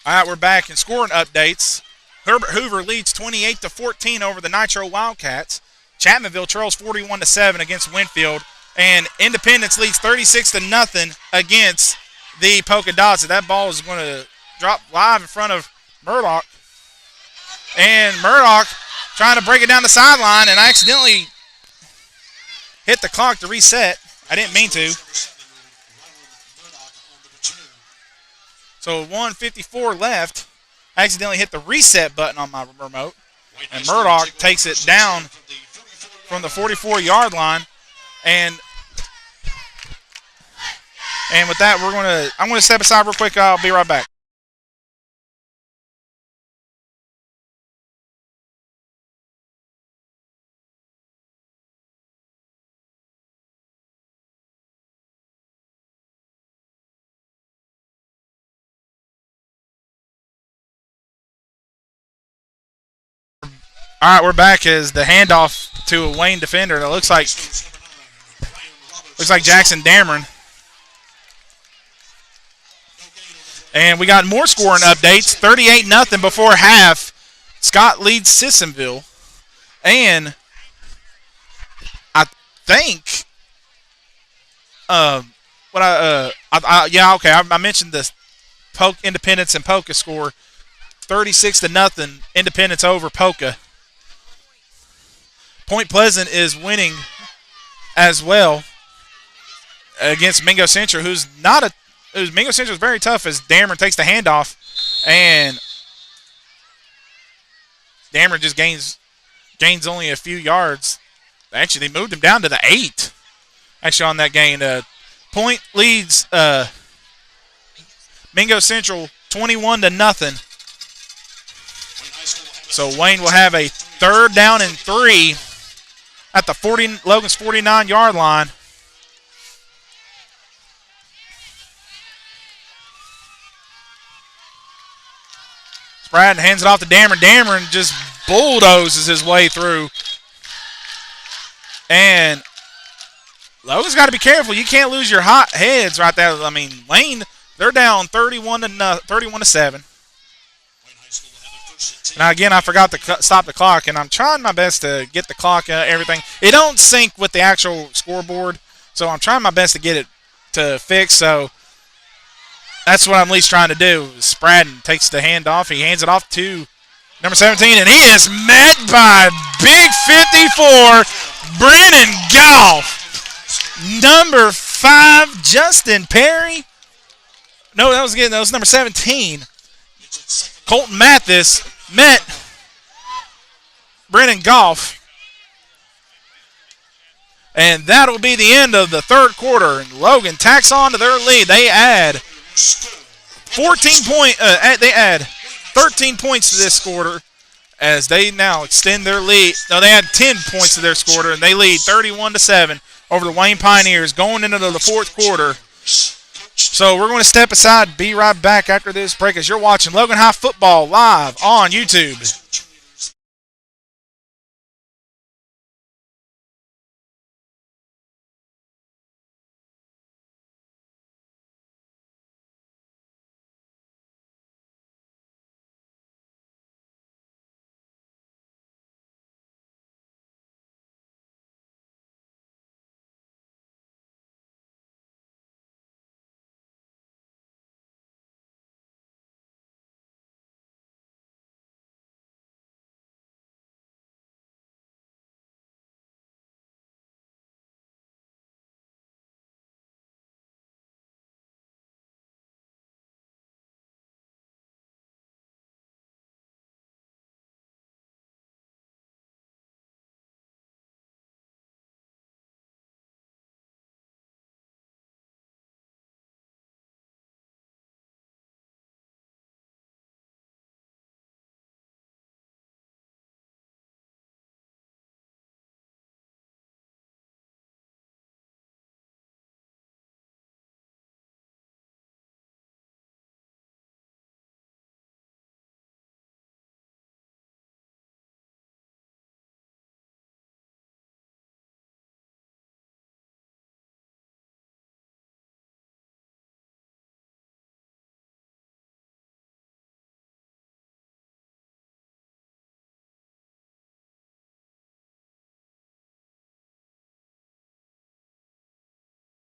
C: All right, we're back in scoring updates. Herbert Hoover leads 28-14 over the Nitro Wildcats. Chapmanville trails 41-7 against Winfield, and Independence leads 36-0 against the Polka Dots. That ball is going to drop live in front of Murdoch, and Murdoch trying to break it down the sideline, and I accidentally hit the clock to reset. I didn't mean to. So 1:54 left. I accidentally hit the reset button on my remote. And Murdoch takes it down from the 44-yard line. And with that, I'm going to step aside real quick. I'll be right back. All right, we're back as the handoff to a Wayne defender. It looks like Jackson Dameron. And we got more scoring updates. 38-0 before half. Scott leads Sissonville. And I think I mentioned the Independence and Polka score. 36-0. Independence over Polka. Point Pleasant is winning as well against Mingo Central, Mingo Central is very tough as Dameron takes the handoff, and Dameron just gains only a few yards. Actually, they moved him down to the 8. Actually, on that gain, Point leads Mingo Central 21-0. So Wayne will have a 3rd down and 3 at the Logan's 49-yard line. Spratt hands it off to Dameron. Dameron just bulldozes his way through. And Logan's got to be careful. You can't lose your hot heads right there. I mean, Wayne, they're down 31-7. Now, again, I forgot to stop the clock, and I'm trying my best to get the clock, everything. It don't sync with the actual scoreboard, so I'm trying my best to get it to fix. So that's what I'm at least trying to do. Spratt takes the handoff. He hands it off to number 17, and he is met by Big 54, Brennan Goff. Number 5, Justin Perry. No, that was number 17. Colton Mathis met Brennan Goff. And that'll be the end of the 3rd quarter. And Logan tacks on to their lead. They add 13 points to this quarter as they now extend their lead. No, they had 10 points to their quarter, and they lead 31-7 over the Wayne Pioneers going into the 4th quarter. So we're going to step aside, be right back after this break as you're watching Logan High Football live on YouTube.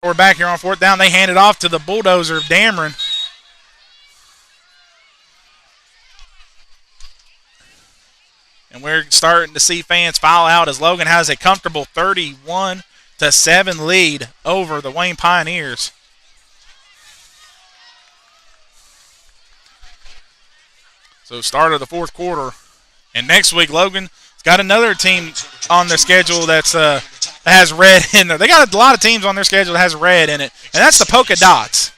C: We're back here on 4th down. They hand it off to the bulldozer of Dameron. And we're starting to see fans file out as Logan has a comfortable 31-7 lead over the Wayne Pioneers. So start of the 4th quarter. And next week, Logan's got another team on their schedule that has red in there. They got a lot of teams on their schedule that has red in it, and that's the Polka Dots.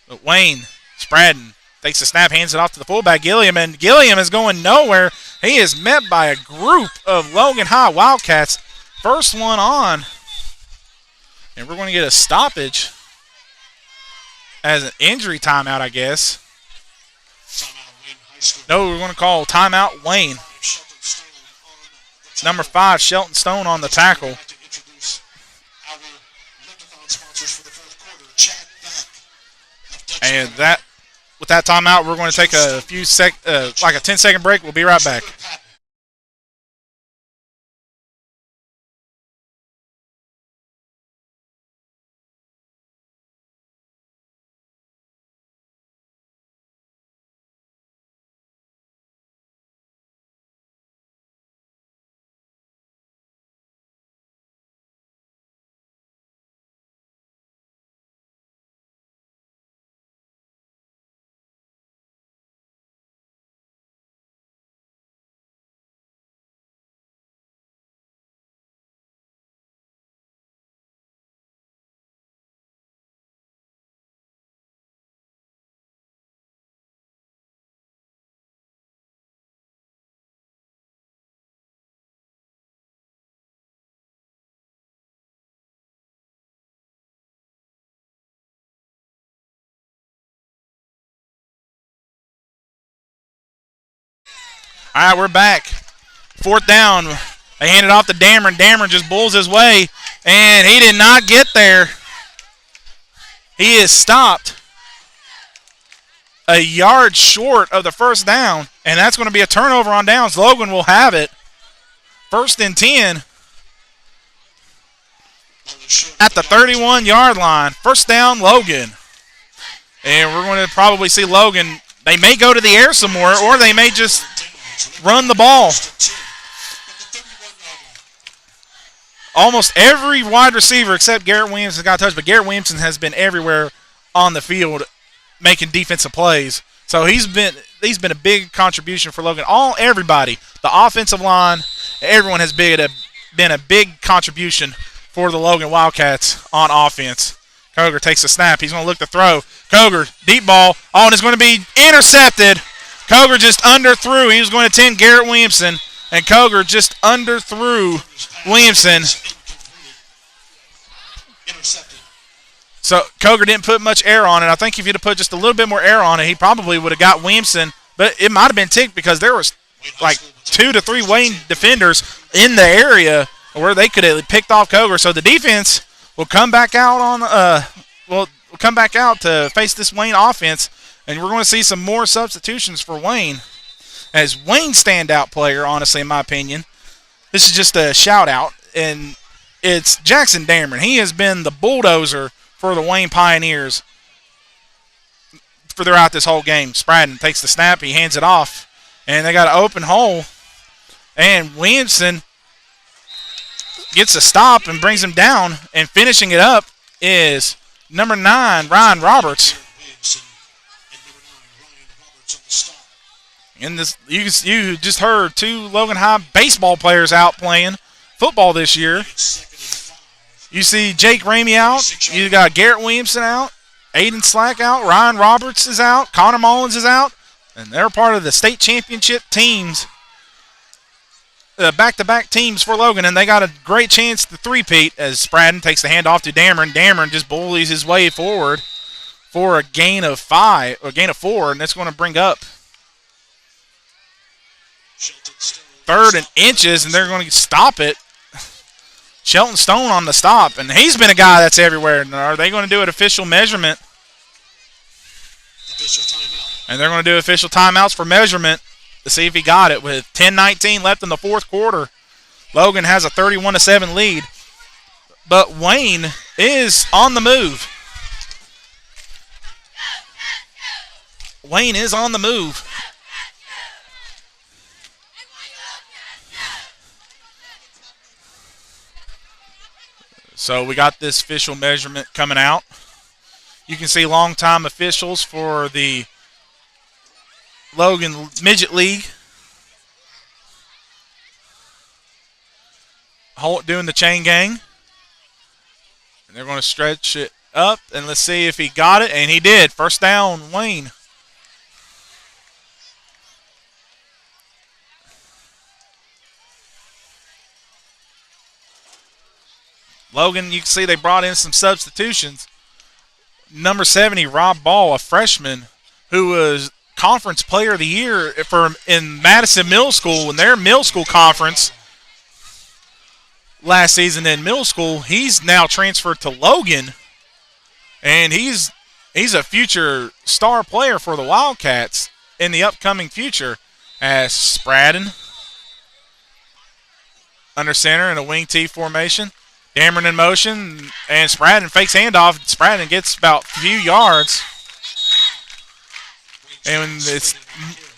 C: But Wayne Spratten takes the snap, hands it off to the fullback, Gilliam, and Gilliam is going nowhere. He is met by a group of Logan High Wildcats. First one on, and we're going to get a stoppage as an injury timeout, I guess. No, we're going to call timeout Wayne. Number 5, Shelton Stone on the tackle. And that, with that timeout, we're going to take a few like a 10-second break. We'll be right back. All right, we're back. 4th down. They hand it off to Dameron. Dameron just bulls his way, and he did not get there. He is stopped a yard short of the 1st down, and that's going to be a turnover on downs. Logan will have it. 1st and 10 at the 31-yard line. 1st down, Logan. And we're going to probably see Logan. They may go to the air some more, or they may just run the ball. Almost every wide receiver except Garrett Williamson got touched, but Garrett Williamson has been everywhere on the field making defensive plays. So he's been a big contribution for Logan. Everybody, the offensive line, everyone has been a big contribution for the Logan Wildcats on offense. Coger takes a snap. He's going to look to throw. Coger, deep ball. Oh, and it's going to be intercepted. Coger just underthrew. He was going to 10 Garrett Williamson, and Coger just underthrew Williamson. So Coger didn't put much air on it. I think if he'd have put just a little bit more air on it, he probably would have got Williamson. But it might have been ticked because there was like 2 to 3 Wayne defenders in the area where they could have picked off Coger. So the defense will come back out to face this Wayne offense. And we're going to see some more substitutions for Wayne. As Wayne's standout player, honestly, in my opinion, this is just a shout-out, and it's Jackson Dameron. He has been the bulldozer for the Wayne Pioneers throughout this whole game. Spradden takes the snap. He hands it off, and they got an open hole. And Williamson gets a stop and brings him down, and finishing it up is number 9, Ryan Roberts. And this, you just heard 2 Logan High baseball players out playing football this year. You see Jake Ramey out. You got Garrett Williamson out. Aiden Slack out. Ryan Roberts is out. Connor Mullins is out. And they're part of the state championship teams, back-to-back teams for Logan. And they got a great chance to three-peat as Spradden takes the handoff to Dameron. Dameron just bullies his way forward for a gain of 4, and that's going to bring up 3rd and inches, and they're going to stop it. Shelton Stone on the stop, and he's been a guy that's everywhere. Are they going to do an official measurement? And they're going to do official timeouts for measurement to see if he got it. With 10:19 left in the 4th quarter, Logan has a 31-7 lead. But Wayne is on the move. Wayne is on the move. So we got this official measurement coming out. You can see longtime officials for the Logan Midget League doing the chain gang. And they're going to stretch it up, and let's see if he got it, and he did. 1st down, Wayne. Logan, you can see they brought in some substitutions. Number 70, Rob Ball, a freshman who was Conference Player of the Year in Madison Middle School in their middle school conference.
A: last season in middle school. He's now transferred to Logan, and he's a future star player for the Wildcats in the upcoming future. As Spradden under center in a wing T formation. Dameron in motion, and Spradden fakes handoff. Spradden gets about a few yards. And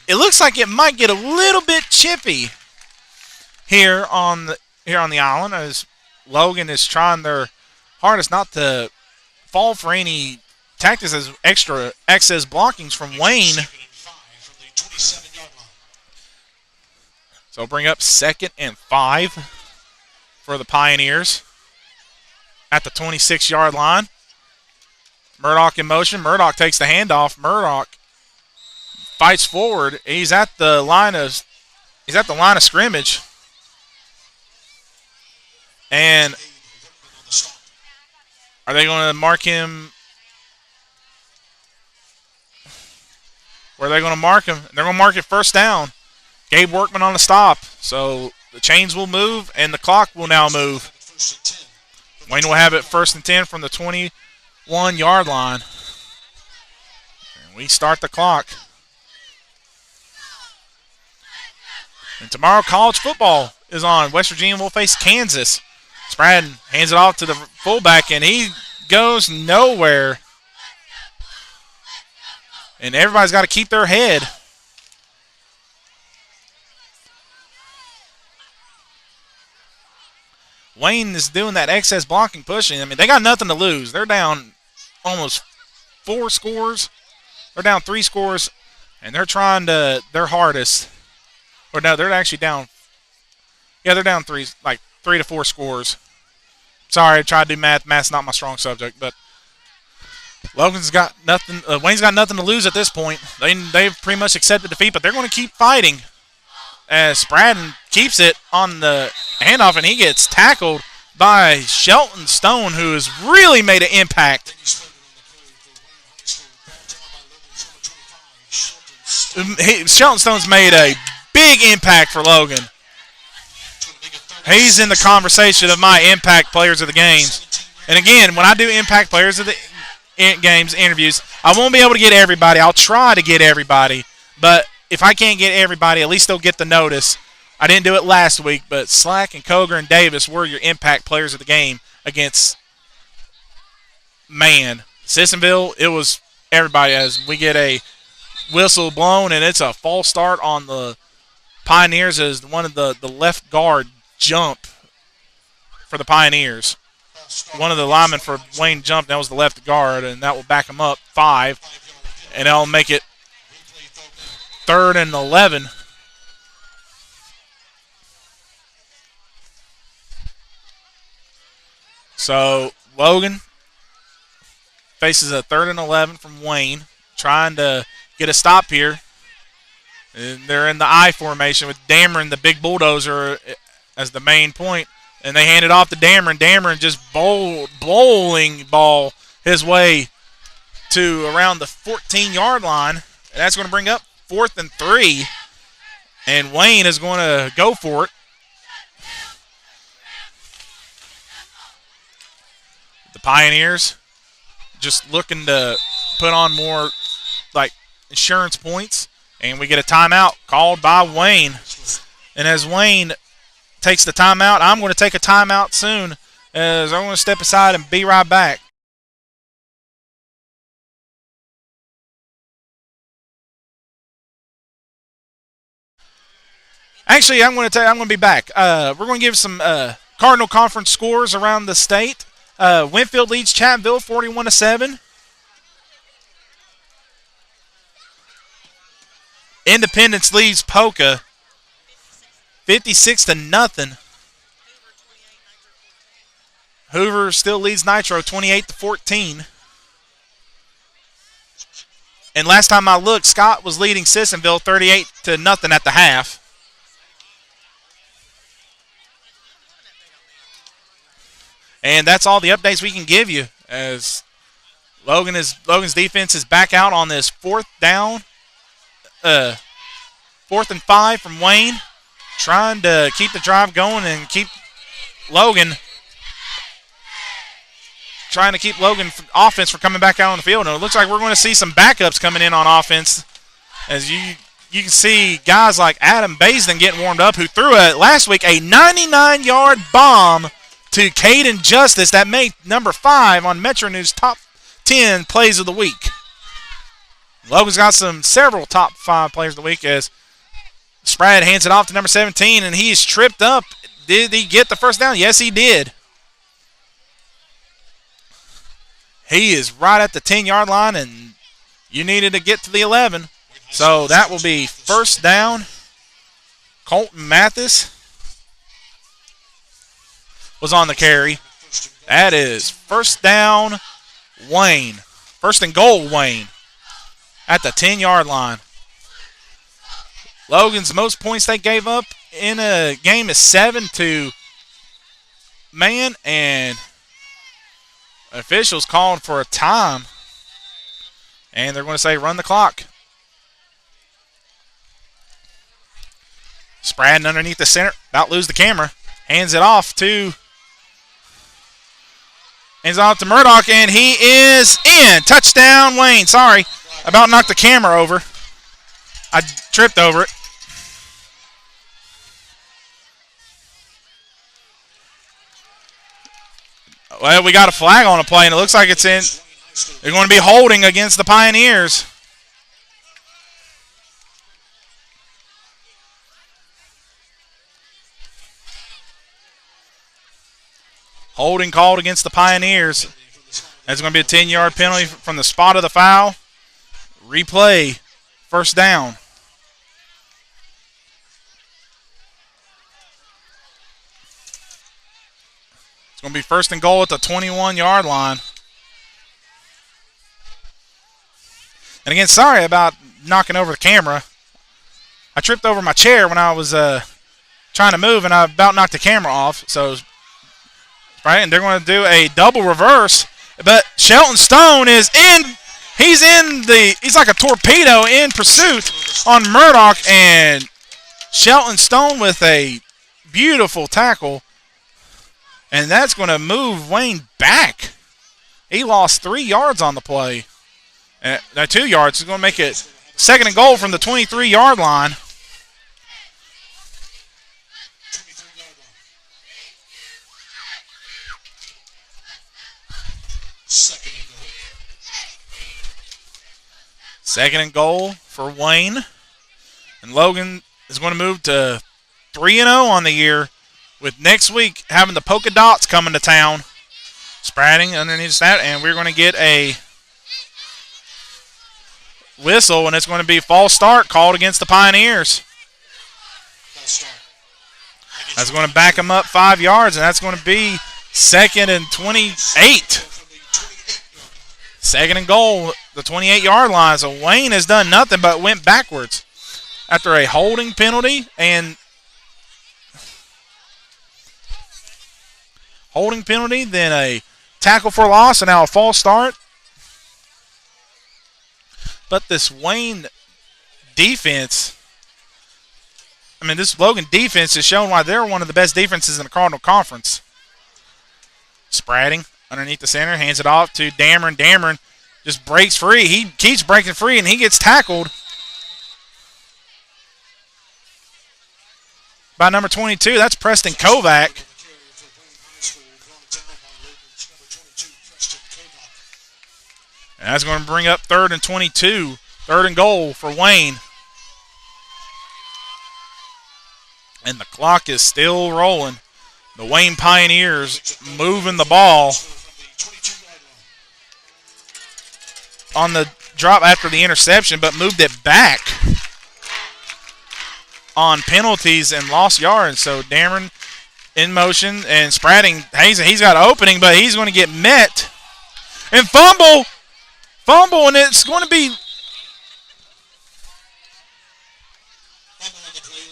A: it looks like it might get a little bit chippy here on the island as Logan is trying their hardest not to fall for any tactics as extra excess blockings from Wayne. So bring up 2nd and 5 for the Pioneers at the 26-yard line. Murdoch in motion. Murdoch takes the handoff. Murdoch fights forward. He's at the line of scrimmage. And are they going to mark him? Where are they going to mark him? They're going to mark it first down. Gabe Workman on the stop. So the chains will move and the clock will now move. Wayne will have it 1st and 10 from the 21-yard line. And we start the clock. And tomorrow college football is on. West Virginia will face Kansas. Spradden hands it off to the fullback, and he goes nowhere. And everybody's got to keep their head. Wayne is doing that excess blocking, pushing. I mean, they got nothing to lose. They're down almost 4 scores. They're down 3 scores, and they're trying their hardest. Or no, they're actually down. Yeah, they're down 3 to 4 scores. Sorry, I tried to do math. Math's not my strong subject, but Logan's got nothing. Wayne's got nothing to lose at this point. They've pretty much accepted defeat, but they're going to keep fighting. As Spradden keeps it on the handoff, and he gets tackled by Shelton Stone, who has really made an impact. Shelton Stone's made a big impact for Logan. He's in the conversation of my impact players of the games. And again, when I do impact players of the games interviews, I won't be able to get everybody. I'll try to get everybody, but if I can't get everybody, at least they'll get the notice. I didn't do it last week, but Slack and Koger and Davis were your impact players of the game against, man, Sissonville. It was everybody as we get a whistle blown, and it's a false start on the Pioneers as one of the left guard jump for the Pioneers. One of the linemen for Wayne jumped. That was the left guard, and that will back him up 5, and that'll make it 3rd and 11. So Logan faces a 3rd and 11 from Wayne, trying to get a stop here. And they're in the I formation with Dameron, the big bulldozer, as the main point. And they hand it off to Dameron. Dameron just bowling ball his way to around the 14-yard line. And that's going to bring up 4th and 3. And Wayne is going to go for it. The Pioneers just looking to put on more insurance points. And we get a timeout called by Wayne. And as Wayne takes the timeout, I'm going to take a timeout soon, as I'm going to step aside and be right back. Actually, I'm going to be back. We're going to give some Cardinal Conference scores around the state. Winfield leads Chattanville 41-7. Independence leads Polka 56-0. Hoover still leads Nitro 28-14. And last time I looked, Scott was leading Sissonville 38-0 at the half. And that's all the updates we can give you, as Logan's defense is back out on this 4th down. 4th and 5 from Wayne, trying to keep the drive going and keep Logan trying to keep Logan offense from coming back out on the field. And it looks like we're going to see some backups coming in on offense. As you can see guys like Adam Baisden getting warmed up, who threw last week a 99-yard bomb to Caden Justice that made number 5 on Metro News top 10 plays of the week. Logan's got several top 5 players of the week as Spratt hands it off to number 17, and he's tripped up. Did he get the first down? Yes, he did. He is right at the 10-yard line, and you needed to get to the 11. So that will be first down. Colton Mathis was on the carry. That is first down, Wayne. First and goal, Wayne, at the 10-yard line. Logan's most points they gave up in a game is 7 to man, and officials calling for a time, and they're going to say run the clock. Spraddon underneath the center, about to lose the camera, hands it off to Murdoch, and he is in. Touchdown, Wayne. Sorry, about knocked the camera over. I tripped over it. Well, we got a flag on a play, and it looks like it's in. They're going to be holding against the Pioneers. Holding called against the Pioneers. That's going to be a 10-yard penalty from the spot of the foul. Replay. First down. It's going to be first and goal at the 21-yard line. And again, sorry about knocking over the camera. I tripped over my chair when I was trying to move, and I about knocked the camera off. So, right, and they're going to do a double reverse. But Shelton Stone is in. He's like a torpedo in pursuit on Murdoch, and Shelton Stone with a beautiful tackle. And that's going to move Wayne back. He lost 3 yards on the play. 2 yards. It's going to make it second and goal from the 23-yard line. Second and goal for Wayne. And Logan is going to move to 3-0 on the year, with next week having the Polka Dots coming to town. Spradding underneath that, and we're going to get a whistle, and it's going to be false start called against the Pioneers. That's going to back them up 5 yards, and that's going to be second and 28. Second and goal, the 28-yard line. So Wayne has done nothing but went backwards after a holding penalty then a tackle for loss, and now a false start. But this Wayne defense, this Logan defense has shown why they're one of the best defenses in the Cardinal Conference. Spradding underneath the center, hands it off to Dameron. Dameron just breaks free. He keeps breaking free, and he gets tackled by number 22. That's Preston Kovac. And that's going to bring up third and 22. Third and goal for Wayne. And the clock is still rolling. The Wayne Pioneers moving the ball on the drop after the interception, but moved it back on penalties and lost yards. So Dameron in motion, and Spradding, he's got an opening, but he's going to get met. And fumble, and it's going to be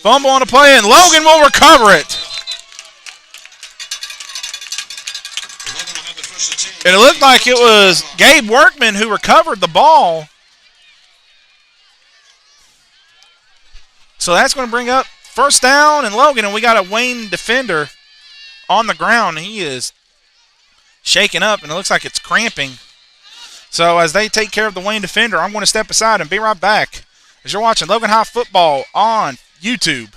A: fumble on the play, and Logan will recover it. And it looked like it was Gabe Workman who recovered the ball. So that's going to bring up first down and Logan, and we got a Wayne defender
C: on the ground. He is shaking up, and it looks like it's cramping. So as they take care of the Wayne defender, I'm going to step aside and be right back as you're watching Logan High football on YouTube.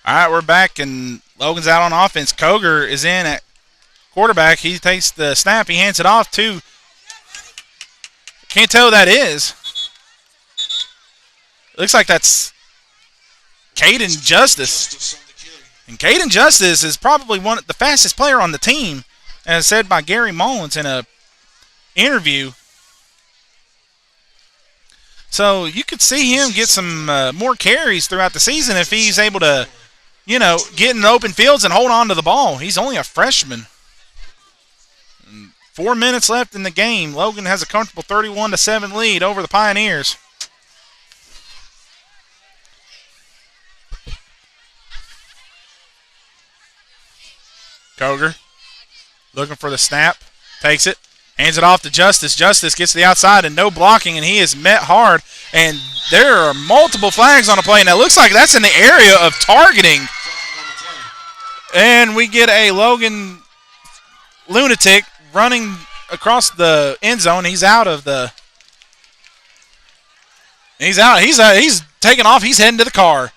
C: All right, we're back, and Logan's out on offense. Koger is in at quarterback. He takes the snap. He hands it off to, can't tell who that is. Looks like that's Caden Justice. And Caden Justice is probably the fastest player on the team, as said by Gary Mullins in a interview. So you could see him get some more carries throughout the season if he's able to, get in open fields and hold on to the ball. He's only a freshman. 4 minutes left in the game. Logan has a comfortable 31-7 lead over the Pioneers. Koger looking for the snap. Takes it. Hands it off to Justice. Justice gets to the outside and no blocking, and he is met hard. And there are multiple flags on the play. Now, it looks like that's in the area of targeting. And we get a Logan lunatic running across the end zone. He's out of the. He's out. He's taking off. He's heading to the car.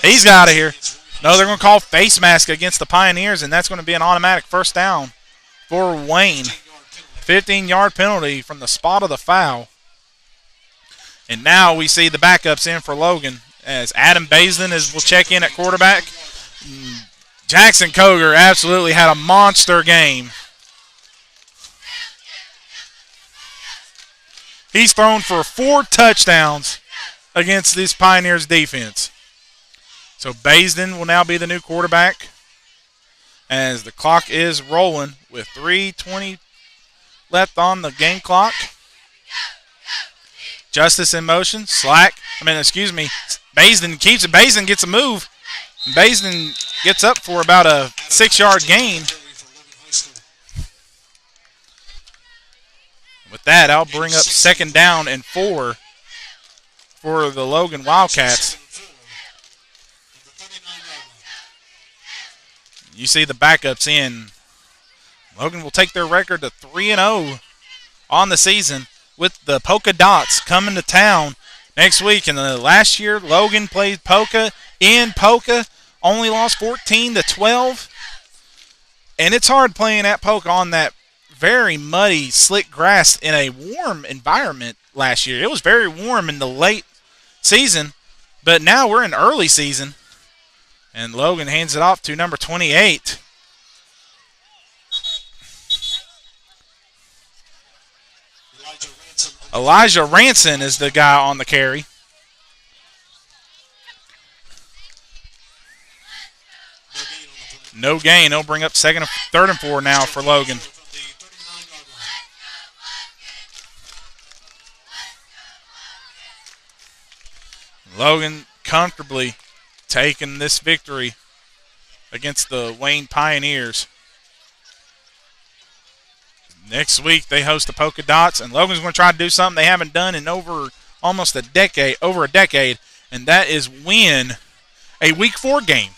C: He's out of here. No, they're going to call face mask against the Pioneers, and that's going to be an automatic first down for Wayne. 15-yard penalty from the spot of the foul. And now we see the backups in for Logan as Adam Baisden will check in at quarterback. Jackson Koger absolutely had a monster game. He's thrown for 4 touchdowns against this Pioneers defense. So Baisden will now be the new quarterback as the clock is rolling with 3:20 left on the game clock. Justice in motion. Baisden keeps it. Baisden gets a move. Baisden gets up for about a 6-yard gain. With that, I'll bring up 2nd down and 4 for the Logan Wildcats. You see the backups in. Logan will take their record to 3-0 on the season with the Polka Dots coming to town next week. And the last year, Logan played Polka in Polka, only lost 14-12. And it's hard playing at Polka on that very muddy, slick grass in a warm environment last year. It was very warm in the late season, but now we're in early season. And Logan hands it off to number 28. Elijah Ranson is the guy on the carry. No gain. He'll bring up 3rd and 4 now for Logan. Logan comfortably taking this victory against the Wayne Pioneers. Next week they host the Polka Dots, and Logan's going to try to do something they haven't done in over a decade, and that is win a Week 4 game.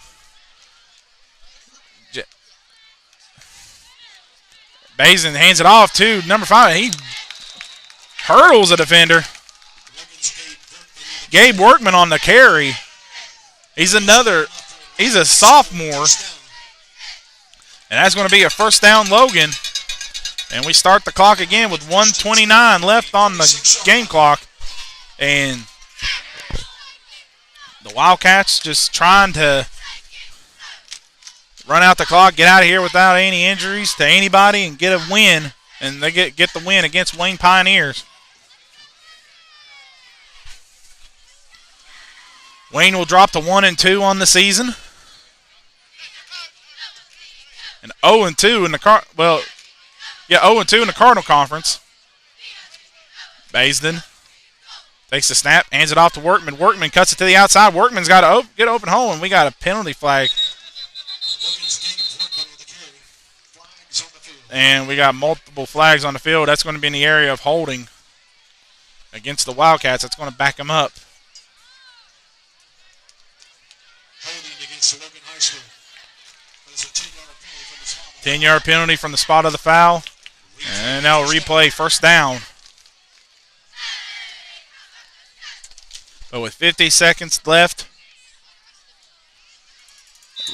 C: Basin hands it off to number 5. He hurdles a defender. Gabe Workman on the carry. He's a sophomore. And that's going to be a first down, Logan. And we start the clock again with 1:29 left on the game clock.
A: And the Wildcats just trying to run out the clock, get out of here without any injuries to anybody, and get a win. And they get the win against Wayne Pioneers. Wayne will drop to 1-2 on the season. And 0-2 in the 0-2 in the Cardinal Conference. Baisden takes the snap, hands it off to Workman. Workman cuts it to the outside. Workman's got to get open hole, and we got a penalty flag. And we got multiple flags on the field. That's going to be in the area of holding against the Wildcats. That's going to back them up.
B: Holding against Logan High School. There's a 10-yard penalty from the spot.
A: 10-yard penalty from the spot of the foul. And now replay first down. But with 50 seconds left,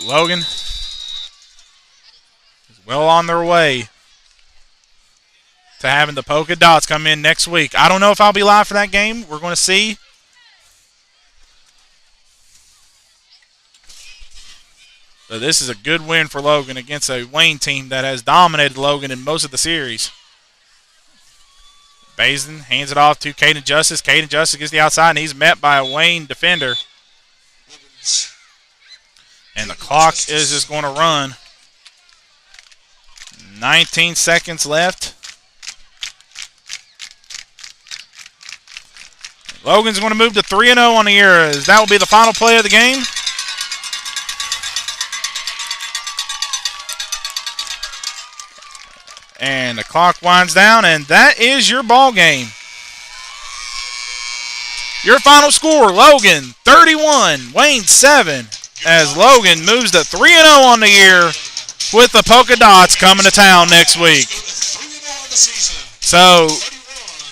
A: Logan is well on their way to having the Polka Dots come in next week. I don't know if I'll be live for that game. We're going to see. So this is a good win for Logan against a Wayne team that has dominated Logan in most of the series. Basin hands it off to Caden Justice. Caden Justice gets the outside, and he's met by a Wayne defender. And the clock is just going to run. 19 seconds left. Logan's going to move to 3-0 on the year, as that will be the final play of the game. And the clock winds down, and that is your ball game. Your final score, Logan 31, Wayne 7, as Logan moves to 3-0 on the year with the Polka Dots coming to town next week. So,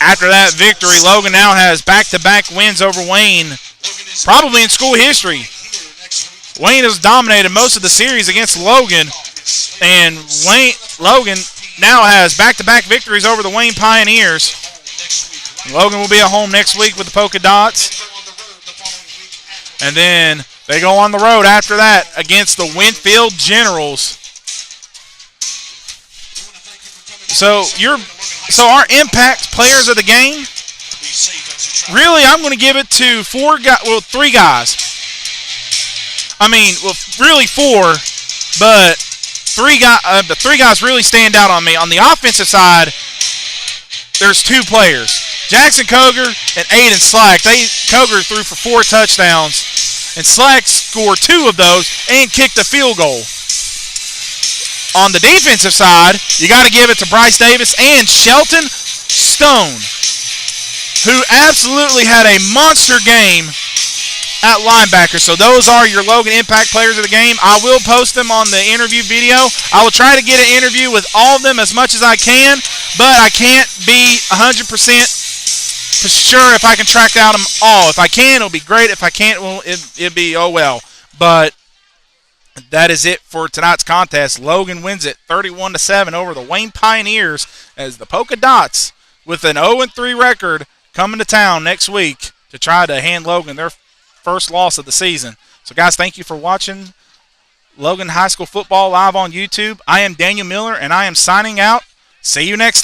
A: after that victory, Logan now has back-to-back wins over Wayne, probably in school history. Wayne has dominated most of the series against Logan, and Logan now has back-to-back victories over the Wayne Pioneers. Logan will be at home next week with the Polka Dots. And then they go on the road after that against the Winfield Generals. So our impact players of the game, really I'm going to give it to three guys. I mean, really four, but the three guys really stand out on me. On the offensive side, there's two players, Jackson Koger and Aiden Slack. Koger threw for 4 touchdowns, and Slack scored 2 of those and kicked a field goal. On the defensive side, you got to give it to Bryce Davis and Shelton Stone, who absolutely had a monster game at linebacker. So those are your Logan Impact players of the game. I will post them on the interview video. I will try to get an interview with all of them as much as I can, but I can't be 100% for sure if I can track down them all. If I can, it'll be great. If I can't, well, it'll be oh well. But that is it for tonight's contest. Logan wins it 31-7 over the Wayne Pioneers, as the Polka Dots, with an 0-3 record, coming to town next week to try to hand Logan their first loss of the season. So, guys, thank you for watching Logan High School Football live on YouTube. I am Daniel Miller, and I am signing out. See you next time.